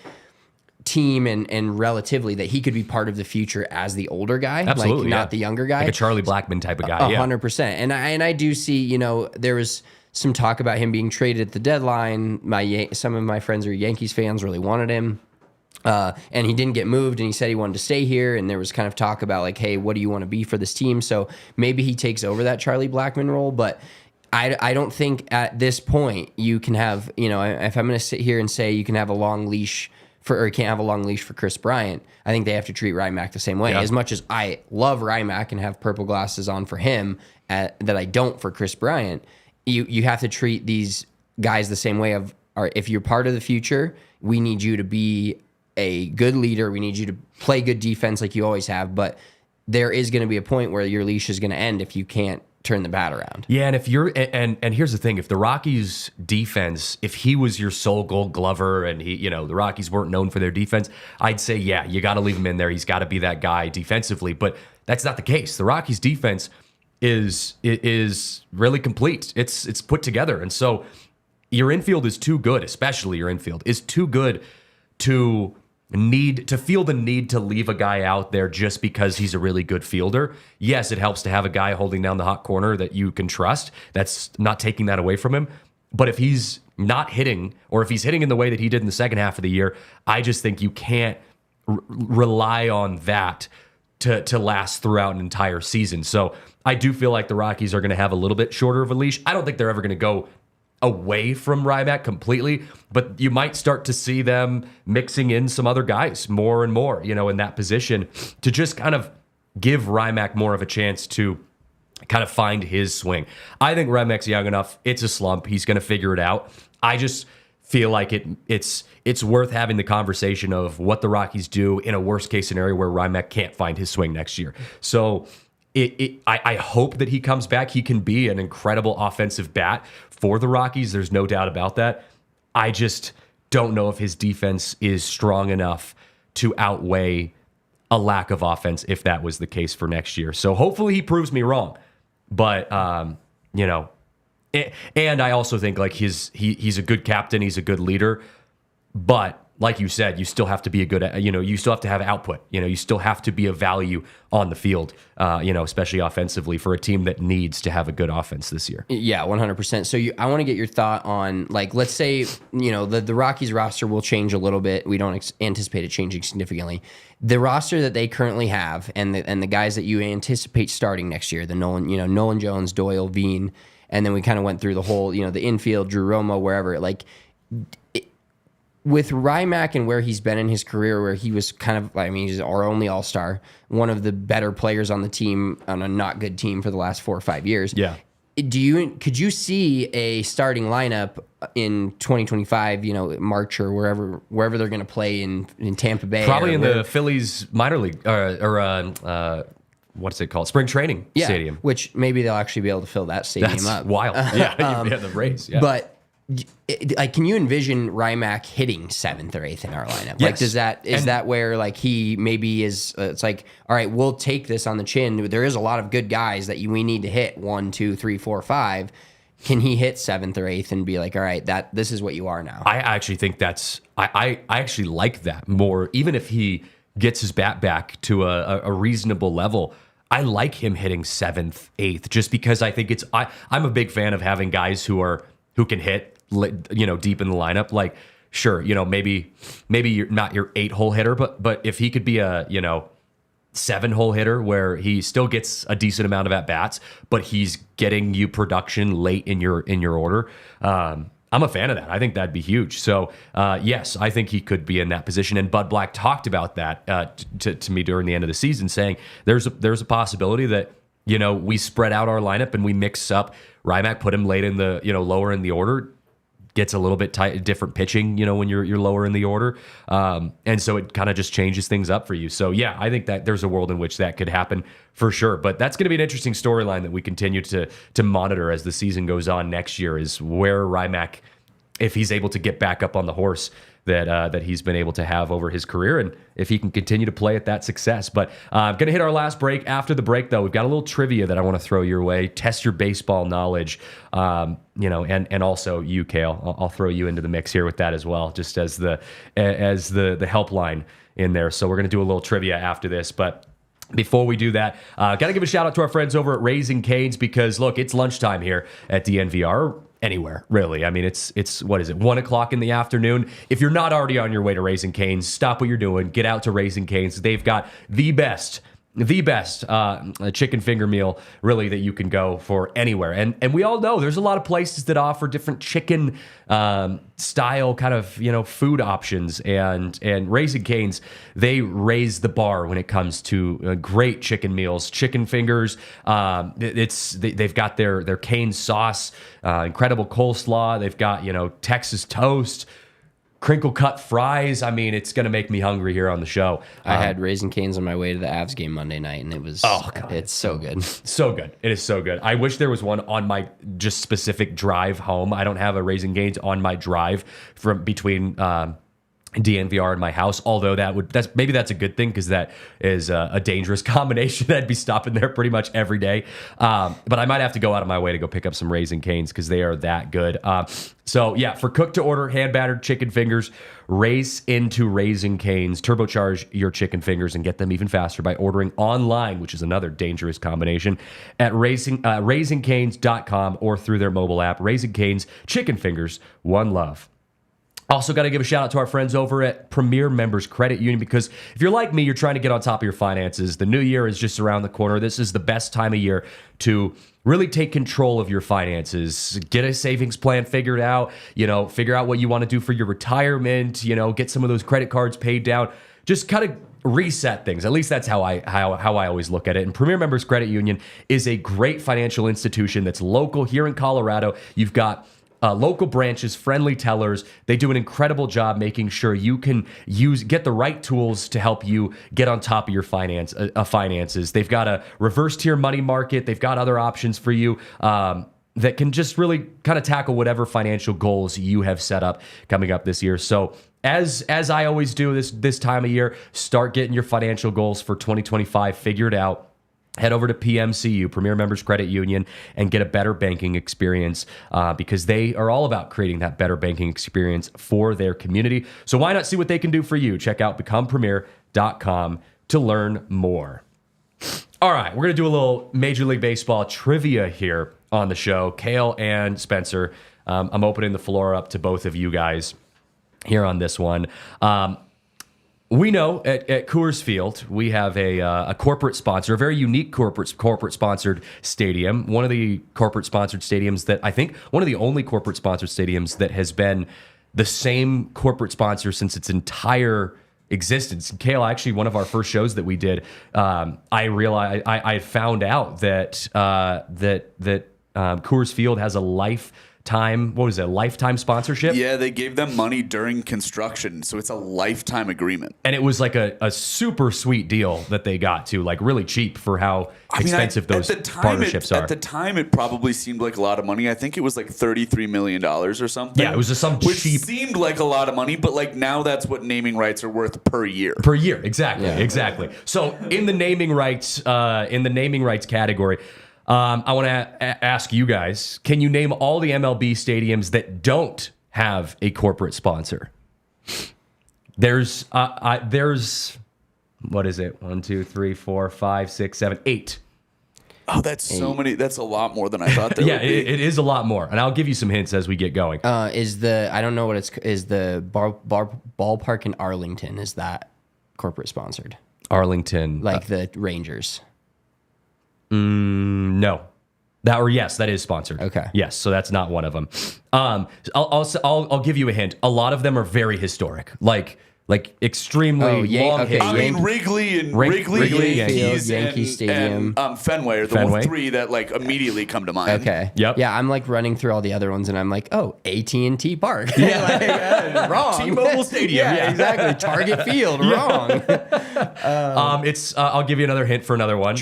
team and relatively that he could be part of the future as the older guy, absolutely, like not the younger guy, like a Charlie Blackmon type of guy. 100%. And I do see, there was some talk about him being traded at the deadline. Some of my friends are Yankees fans, really wanted him. And he didn't get moved, and he said he wanted to stay here. And there was kind of talk about like, hey, what do you want to be for this team? So maybe he takes over that Charlie Blackmon role, but I don't think at this point you can have, if I'm going to sit here and say you can have a long leash or you can't have a long leash for Chris Bryant, I think they have to treat RyMac the same way. As much as I love RyMac and have purple glasses on for him that I don't for Chris Bryant, you have to treat these guys the same way of, all right, if you're part of the future, we need you to be a good leader. We need you to play good defense like you always have. But there is going to be a point where your leash is going to end if you can't turn the bat around. Yeah, and if you're and here's the thing, if the Rockies defense, if he was your sole Gold Glover and he, the Rockies weren't known for their defense, I'd say yeah, you got to leave him in there. He's got to be that guy defensively, but that's not the case. The Rockies defense is really complete. It's put together. And so your infield is too good, especially your infield is too good to feel the need to leave a guy out there just because he's a really good fielder. Yes, it helps to have a guy holding down the hot corner that you can trust. That's not taking that away from him. But if he's not hitting, or if he's hitting in the way that he did in the second half of the year, I just think you can't rely on that to last throughout an entire season. So I do feel like the Rockies are going to have a little bit shorter of a leash. I don't think they're ever going to go away from RyMac completely, but you might start to see them mixing in some other guys more and more, in that position to just kind of give RyMac more of a chance to kind of find his swing. I think RyMac's young enough. It's a slump. He's going to figure it out. I just feel like it's worth having the conversation of what the Rockies do in a worst case scenario where RyMac can't find his swing next year. So I hope that he comes back. He can be an incredible offensive bat for the Rockies. There's no doubt about that. I just don't know if his defense is strong enough to outweigh a lack of offense if that was the case for next year. So hopefully he proves me wrong. But, and I also think like he's a good captain. He's a good leader. But like you said, you still have to be you still have to have output. You still have to be a value on the field, especially offensively for a team that needs to have a good offense this year. Yeah, 100%. So I want to get your thought on, like, let's say, the Rockies roster will change a little bit. We don't anticipate it changing significantly. The roster that they currently have and the guys that you anticipate starting next year, the Nolan Jones, Doyle, Veen, and then we kind of went through the whole, the infield, Drew Romo, wherever, like, with RyMac and where he's been in his career, where he was kind of, he's our only all-star, one of the better players on the team, on a not good team for the last 4 or 5 years. Yeah. Could you see a starting lineup in 2025, March or wherever they're going to play in Tampa Bay? Probably in the Phillies minor league what's it called? Spring training stadium. Which maybe they'll actually be able to fill that stadium That's up. Wild. Yeah, the Rays. Yeah. But can you envision RyMac hitting 7th or 8th in our lineup? Yes. Like, is that where like he maybe is? It's like, all right, we'll take this on the chin. There is a lot of good guys that we need to hit 1, 2, 3, 4, 5. Can he hit 7th or 8th and be like, all right, this is what you are now? I actually think I actually like that more. Even if he gets his bat back to a reasonable level, I like him hitting 7th, 8th, just because I think I'm a big fan of having guys who can hit, deep in the lineup. Like, sure, maybe you're not your 8-hole hitter, but if he could be a 7-hole hitter where he still gets a decent amount of at bats, but he's getting you production late in your order. I'm a fan of that. I think that'd be huge. So yes, I think he could be in that position. And Bud Black talked about that to me during the end of the season, saying there's a possibility that we spread out our lineup and we mix up RyMac, put him late in the lower in the order, gets a little bit different pitching, when you're lower in the order. And so it kind of just changes things up for you. So yeah, I think that there's a world in which that could happen for sure. But that's going to be an interesting storyline that we continue to monitor as the season goes on next year, is where RyMac, if he's able to get back up on the horse that he's been able to have over his career, and if he can continue to play at that success. But I'm going to hit our last break. After the break, though, we've got a little trivia that I want to throw your way. Test your baseball knowledge, and also you, Kale. I'll throw you into the mix here with that as well, just as the helpline in there. So we're going to do a little trivia after this, but before we do that, got to give a shout out to our friends over at Raising Cane's, because look, it's lunchtime here at DNVR. Anywhere, really. I mean, it's what is it, 1 o'clock in the afternoon? If you're not already on your way to Raising Cane's, stop what you're doing, get out to Raising Cane's. They've got the best chicken finger meal, really, that you can go for anywhere. And we all know there's a lot of places that offer different chicken style kind of food options, and Raising Cane's, they raise the bar when it comes to great chicken meals, chicken fingers. They've got their cane sauce, incredible coleslaw. They've got Texas toast, crinkle cut fries. I mean, it's going to make me hungry here on the show. I had Raising Cane's on my way to the Avs game Monday night, and it was, it's so good. So good. It is so good. I wish there was one on my just specific drive home. I don't have a Raising Cane's on my drive from between DNVR in my house, although maybe that's a good thing, because that is a dangerous combination. I'd be stopping there pretty much every day. But I might have to go out of my way to go pick up some Raising Cane's, because they are that good. So yeah, for cooked to order hand battered chicken fingers, race into Raising Cane's. Turbocharge your chicken fingers and get them even faster by ordering online, which is another dangerous combination, at raisingcanes.com or through their mobile app. Raising Cane's, chicken fingers, one love. Also got to give a shout out to our friends over at Premier Members Credit Union, because if you're like me, you're trying to get on top of your finances. The new year is just around the corner. This is the best time of year to really take control of your finances. Get a savings plan figured out, figure out what you want to do for your retirement, get some of those credit cards paid down. Just kind of reset things. At least that's how I always look at it. And Premier Members Credit Union is a great financial institution that's local here in Colorado. You've got local branches, friendly tellers. They do an incredible job making sure you can get the right tools to help you get on top of your finances. They've got a reverse tier money market. They've got other options for you that can just really kind of tackle whatever financial goals you have set up coming up this year. So as I always do this time of year, start getting your financial goals for 2025 figured out. Head over to PMCU, Premier Members Credit Union, and get a better banking experience, because they are all about creating that better banking experience for their community. So why not see what they can do for you? Check out becomepremier.com to learn more. All right, we're going to do a little Major League Baseball trivia here on the show. Kale and Spencer, I'm opening the floor up to both of you guys here on this one. We know at Coors Field, we have a corporate sponsor, a very unique corporate-sponsored stadium. One of the corporate-sponsored stadiums that I think, one of the only corporate-sponsored stadiums that has been the same corporate sponsor since its entire existence. Kale, actually, one of our first shows that we did, I realized I found out that Coors Field has a lifetime sponsorship? Yeah, they gave them money during construction, so it's a lifetime agreement. And it was like a super sweet deal that they got too, like really cheap for how expensive those partnerships are. At the time, it probably seemed like a lot of money. I think it was like $33 million or something. Yeah, it was just some which cheap. Seemed like a lot of money, but like now that's what naming rights are worth per year. Per year, exactly. So in the naming rights category, I want to ask you guys, can you name all the MLB stadiums that don't have a corporate sponsor? There's what is it? 1, 2, 3, 4, 5, 6, 7, 8. Oh, that's so many. That's a lot more than I thought there would be. It is a lot more. And I'll give you some hints as we get going. Is the ballpark in Arlington, is that corporate sponsored? Arlington. Like the Rangers? No. Yes, that is sponsored. Okay. Yes, so that's not one of them. I'll give you a hint. A lot of them are very historic. Like Like extremely long okay, history. I mean, Wrigley and Wrigley, Yankees, Yankee Stadium. and Fenway are the Fenway. three that like immediately come to mind. Okay. Yep. Yeah, I'm like running through all the other ones, and I'm like, oh, AT&T Park. Yeah, wrong. T-Mobile Stadium. Yeah, exactly. Target Field. Wrong. It's. I'll give you another hint for another one.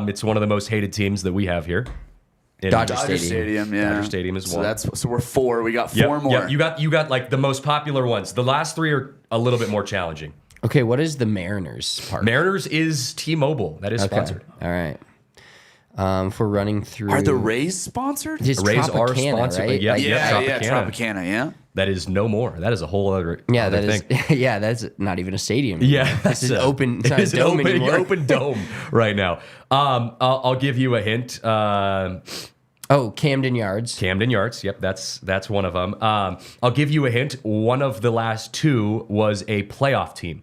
It's one of the most hated teams that we have here. In Dodger Dodger Stadium. Stadium, yeah. Dodger Stadium is one. So we're four. We got Yep, four more. yep. You got like the most popular ones. The last three are a little bit more challenging. Okay, what is the Mariners Park? Mariners is T-Mobile. That is Okay. sponsored. All right. If we're running through. Are the Rays sponsored? It's Rays are Tropicana, sponsored. right? Yeah, Like, yeah, Tropicana. Tropicana, yeah. That is no more. That is a whole other. Yeah, other that is. thing. Yeah, that's not even a stadium. Yeah, This is open. It's It not a is an dome open, anymore. open dome right now. I'll give you a hint. Oh, Camden Yards. Camden Yards. Yep, that's one of them. I'll give you a hint. One of the last two was a playoff team,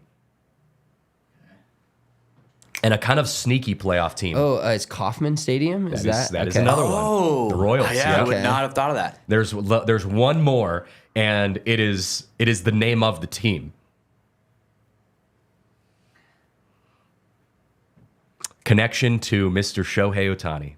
and a kind of sneaky playoff team. Oh, it's Kauffman Stadium. Is that that is okay. another Oh, one. The Royals. Yeah, I would Okay. not have thought of that. There's one more, and it is the name of the team. Connection to Mr. Shohei Ohtani.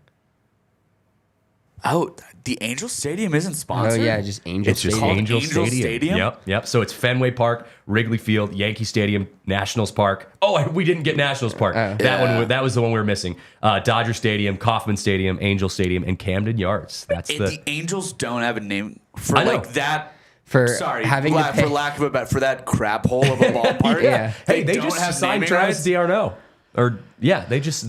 Oh, the Angel Stadium isn't Oh sponsored. yeah, just Angel It's just Stadium. Angel Angel Stadium. Stadium? Yep. So it's Fenway Park, Wrigley Field, Yankee Stadium, Nationals Park. Oh, we didn't get Nationals Park. That was the one we were missing. Dodger Stadium, Kauffman Stadium, Angel Stadium, and Camden Yards. That's The Angels don't have a name for I know. like that. For Sorry, having to pay- for lack of a better, for that crap hole of a ballpark. Yeah. Hey, they don't just have signed naming Travis rights? d'Arnaud. Or yeah, they just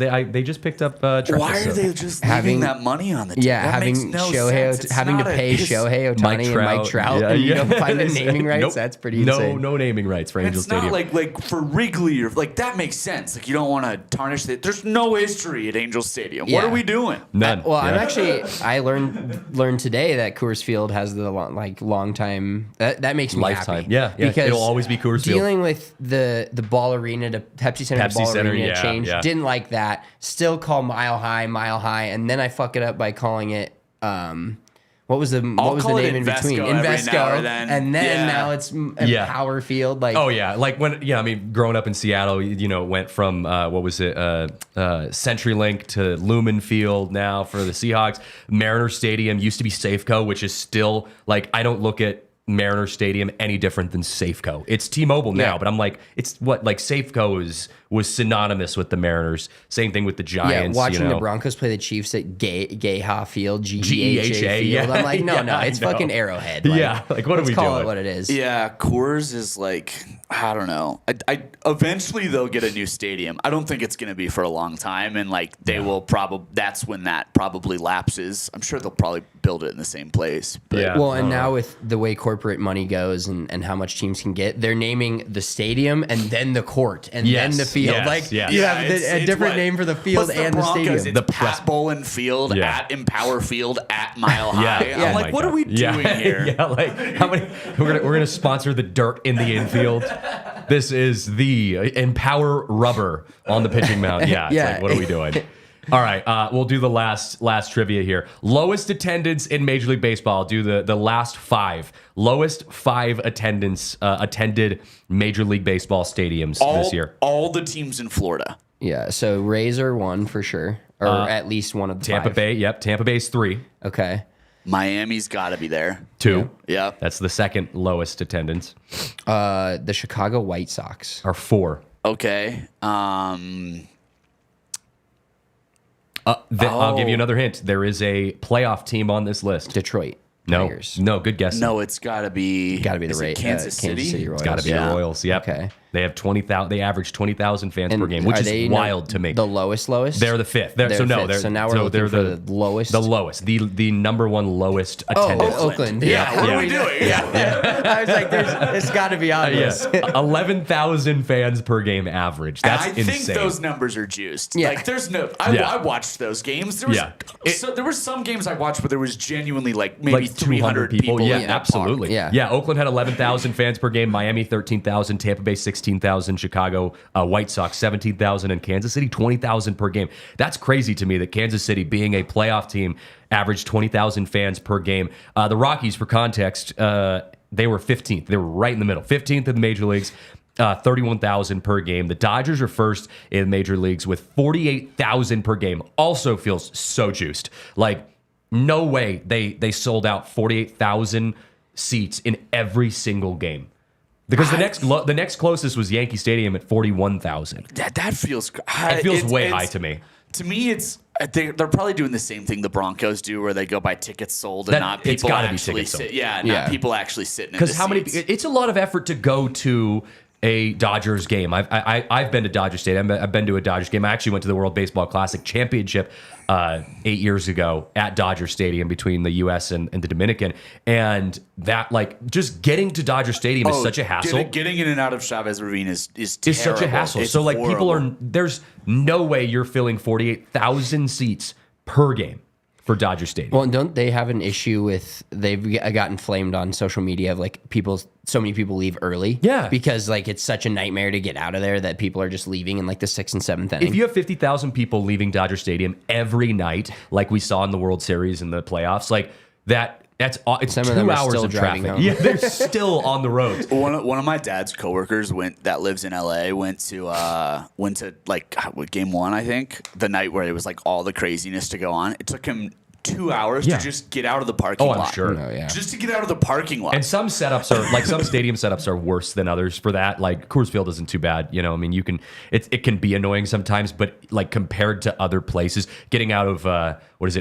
picked up Travis. Why are they just leaving that money on the team? Yeah, that having makes no Shohei, sense. It's having to not a- pay it's- Shohei Ohtani and Mike Trout, and you don't find the naming rights. Nope. That's pretty insane. No naming rights for Angel It's not Stadium. like for Wrigley or like that makes sense. Like you don't want to tarnish it. There's no history at Angel Stadium. Yeah. What are we doing? None. Well, I'm Yeah. actually. I learned today that Coors Field has the long time. That makes me Lifetime. happy. Yeah. because It'll always be Coors Field. Dealing with the ball arena to Pepsi Center, Pepsi to ball Center, arena yeah, change. yeah. Didn't like that. Still call Mile High, and then I fuck it up by calling it. What was the call it name in between? Invesco every now or then. and then Yeah. now it's Yeah. Power Field. Like Oh yeah, like when I mean, growing up in Seattle, went from what was it, CenturyLink to Lumen Field now for the Seahawks. Mariner Stadium used to be Safeco, which is still like I don't look at Mariner Stadium any different than Safeco. It's T-Mobile now, Yeah. but I'm like, it's what like Safeco was synonymous with the Mariners. Same thing with the yeah, Giants. watching the Broncos play the Chiefs at Gayha Field, GEHA, Field. yeah. I'm like, no, Yeah, it's I know. fucking Arrowhead. Like, Yeah, like, what are let's we call doing? it what it is. Yeah, Coors is like I don't know. I eventually they'll get a new stadium. I don't think it's going to be for a long time, and like they will probably. That's when that probably lapses. I'm sure they'll probably build it in the same place. But Yeah. Well, and now with the way corporate money goes and how much teams can get, they're naming the stadium and then the court and Yes, then the field. yes, like yes. you Yeah, have it's a different what- name for the field what's and the Broncos? stadium. It's The Pat Bowlen Field Yeah. at Empower Field at Mile High. Oh I'm my like, what God. are we doing here? Yeah, like how many? We're gonna sponsor the dirt in the infield. This is the Empower Rubber on the pitching mound. Yeah, it's Yeah. like, what are we doing? All right, we'll do the last trivia here. Lowest attendance in Major League Baseball. Do the last five. Lowest five attended Major League Baseball stadiums this year. All the teams in Florida. Yeah, so Rays are one for sure, or at least one of the Tampa five. Bay. Yep, Tampa Bay's 3. Okay. Miami's got to be there. 2. Yeah. That's the second lowest attendance. The Chicago White Sox. Or 4. Okay. I'll give you another hint. There is a playoff team on this list. Detroit. No, Tigers. no, good guess. No, it's got to be. Got to be the is it Rays. Kansas City. Royals. It's got to be Yeah. the Royals. Yep. Okay. They have 20,000. They average 20,000 fans per game, which are is they wild to me. The lowest? They're the 5th. They're So no, fifth. they're So now we're looking for the lowest? The lowest. The number one lowest attendance. Oakland. Yeah. What Yeah. are we doing? Yeah. I was like, it's got to be obvious. Yes, 11,000 fans per game average. That's I insane. think those numbers are juiced. Yeah. Like, there's no. Yeah. I watched those games. There was, Yeah. there were some games I watched where there was genuinely like maybe like 300 people. Yeah, in that absolutely. park. Yeah. Oakland had 11,000 fans per game. Miami 13,000. Tampa Bay 16,000. Chicago White Sox 17,000, and Kansas City 20,000 per game. That's crazy to me that Kansas City, being a playoff team, averaged 20,000 fans per game. The Rockies, for context, they were 15th. They were right in the middle, 15th in the major leagues. 31,000 per game. The Dodgers are first in major leagues with 48,000 per game. Also feels so juiced. Like, no way they sold out 48,000 seats in every single game. Because the next closest was Yankee Stadium at 41,000. That feels. It feels way high to me. To me, they're probably doing the same thing the Broncos do, where they go buy tickets sold and not people actually sit. Not people actually sitting in the seats. Because it's a lot of effort to go to a Dodgers game. I've been to Dodger Stadium. I've been to a Dodgers game. I actually went to the World Baseball Classic Championship 8 years ago at Dodger Stadium between the U.S. and the Dominican. And that, like, just getting to Dodger Stadium is such a hassle. Getting in and out of Chavez Ravine is terrible. Such a hassle. It's so, like, horrible. there's no way you're filling 48,000 seats per game for Dodger Stadium. Well, and don't they have an issue with, they've gotten flamed on social media of like so many people leave early. Yeah. Because like it's such a nightmare to get out of there that people are just leaving in like the 6th and 7th inning. If you have 50,000 people leaving Dodger Stadium every night, like we saw in the World Series and the playoffs, like it's Some of 2 them are hours still of driving traffic. home. Yeah, they're still on the roads. One of my dad's coworkers that lives in LA went to like game 1, I think, the night where it was like all the craziness to go on. It took him 2 hours to just get out of the parking lot. I'm sure. No, yeah. Just to get out of the parking lot. And some setups are like some stadium setups are worse than others for that. Like Coors Field isn't too bad, you know. I mean, it can be annoying sometimes, but like compared to other places, getting out of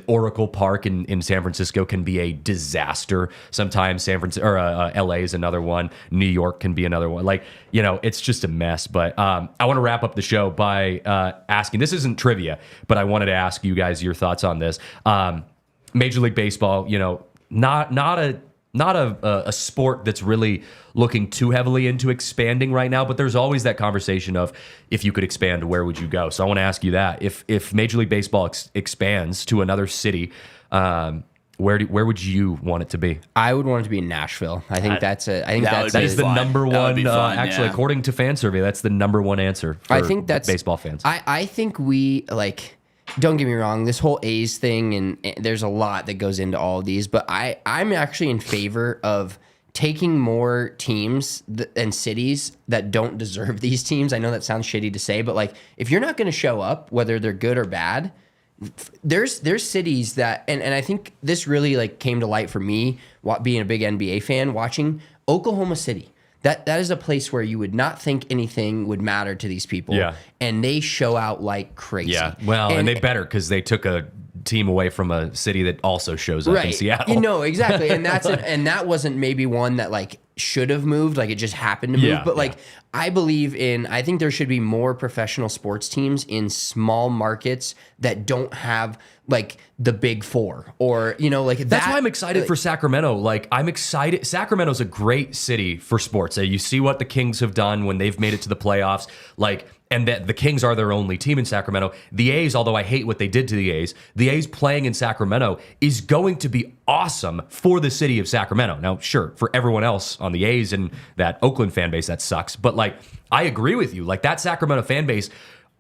Oracle Park in San Francisco can be a disaster. Sometimes San Francisco or LA is another one. New York can be another one. Like, you know, it's just a mess. But I want to wrap up the show by asking. This isn't trivia, but I wanted to ask you guys your thoughts on this. Major League Baseball, you know, not a sport that's really looking too heavily into expanding right now, but there's always that conversation of if you could expand, where would you go? So I want to ask you that. If Major League Baseball expands to another city, where would you want it to be? I would want it to be in Nashville. I think that is the number one. Actually, yeah. according to fan survey, that's the number one answer for baseball fans. I think we like. Don't get me wrong, this whole A's thing, and there's a lot that goes into all of these, but I'm actually in favor of taking more teams and cities that don't deserve these teams. I know that sounds shitty to say, but like if you're not going to show up, whether they're good or bad, there's cities that, and I think this really like came to light for me being a big NBA fan, watching Oklahoma City. That is a place where you would not think anything would matter to these people. Yeah. And they show out like crazy. Yeah. Well, and they better because they took a team away from a city that also shows up in Seattle. You know, exactly. And that wasn't maybe one that like should have moved, like it just happened to move. But like I think there should be more professional sports teams in small markets that don't have like the big four or, you know, like that's why I'm excited for Sacramento. Like I'm excited. Sacramento's a great city for sports. You see what the Kings have done when they've made it to the playoffs. Like, and that the Kings are their only team in Sacramento. The A's, although I hate what they did to the A's playing in Sacramento is going to be awesome for the city of Sacramento. Now, sure, for everyone else on the A's and that Oakland fan base, that sucks. But like, I agree with you. Like that Sacramento fan base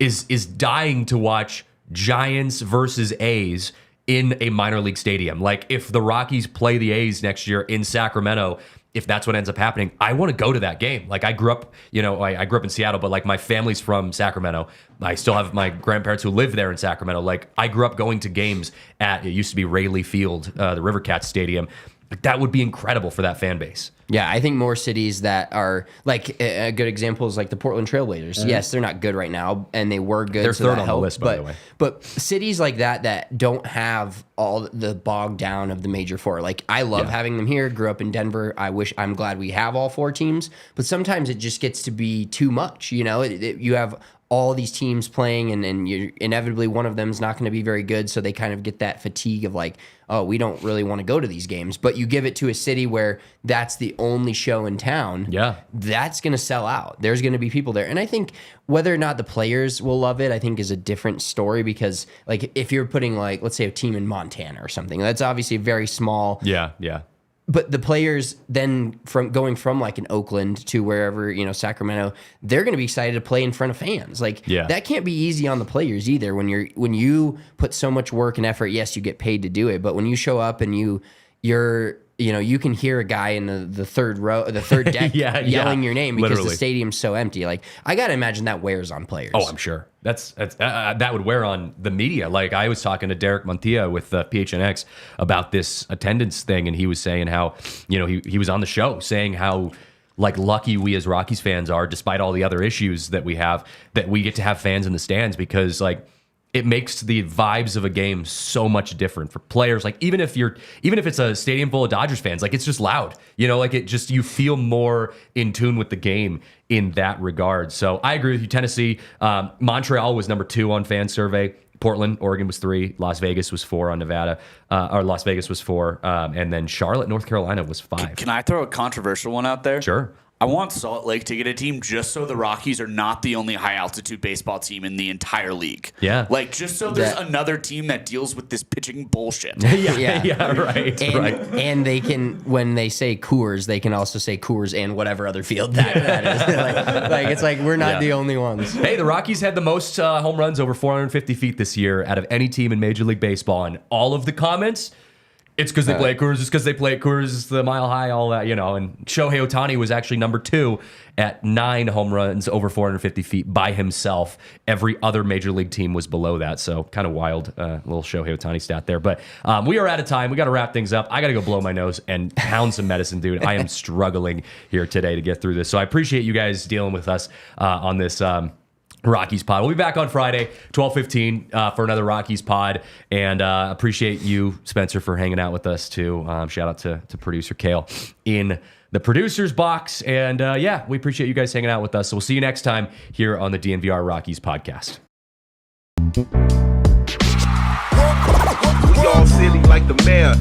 is dying to watch Giants versus A's in a minor league stadium. Like if the Rockies play the A's next year in Sacramento, if that's what ends up happening, I want to go to that game. Like I grew up, you know, I grew up in Seattle, but like my family's from Sacramento. I still have my grandparents who live there in Sacramento. Like I grew up going to games it used to be Rayleigh Field, the River Cats Stadium. That would be incredible for that fan base. Yeah, I think more cities that are like a good example is like the Portland Trailblazers. Mm-hmm. Yes, they're not good right now, and they were good. They're so third that on helped, the list, by the way. But cities like that don't have all the bog down of the major four. Like I love having them here. Grew up in Denver. I'm glad we have all four teams. But sometimes it just gets to be too much. You know, you have all these teams playing, and you inevitably one of them is not going to be very good. So they kind of get that fatigue of like, oh, we don't really want to go to these games. But you give it to a city where that's the only show in town. Yeah, that's going to sell out. There's going to be people there. And I think whether or not the players will love it, I think is a different story because like if you're putting like, let's say a team in Montana or something, that's obviously very small. Yeah. But the players then going from like an Oakland to wherever, you know, Sacramento, they're going to be excited to play in front of fans. Like that can't be easy on the players either. When you put so much work and effort, yes, you get paid to do it. But when you show up and you're you can hear a guy in the third row, the third deck yelling your name because the stadium's so empty. Like, I got to imagine that wears on players. Oh, I'm sure. That would wear on the media. Like, I was talking to Derek Montilla with PHNX about this attendance thing, and he was saying how, he was on the show saying how, like, lucky we as Rockies fans are, despite all the other issues that we have, that we get to have fans in the stands because, like, it makes the vibes of a game so much different for players. Like, even if it's a stadium full of Dodgers fans, like, it's just loud, like you feel more in tune with the game in that regard. So I agree with you. Tennessee, Montreal was number 2 on fan survey. Portland, Oregon was 3. Las Vegas was 4 on Nevada, or Las Vegas was 4. And then Charlotte, North Carolina was 5. Can I throw a controversial one out there? Sure. I want Salt Lake to get a team just so the Rockies are not the only high-altitude baseball team in the entire league. Yeah. Like, just so there's another team that deals with this pitching bullshit. Right. And they can, when they say Coors, they can also say Coors and whatever other field that is. like, it's like we're not the only ones. Hey, the Rockies had the most home runs over 450 feet this year out of any team in Major League Baseball. And all of the comments, it's because they play at Coors. It's because they play at Coors. It's the Mile High, all that, And Shohei Ohtani was actually number 2 at 9 home runs over 450 feet by himself. Every other major league team was below that. So kind of wild little Shohei Ohtani stat there. But we are out of time. We got to wrap things up. I got to go blow my nose and pound some medicine, dude. I am struggling here today to get through this. So I appreciate you guys dealing with us on this Rockies pod. We'll be back on Friday, 12:15 for another Rockies pod. And appreciate you, Spencer, for hanging out with us too. Shout out to producer Kale in the producer's box. And we appreciate you guys hanging out with us. So we'll see you next time here on the DNVR Rockies podcast. We all silly like the mayor.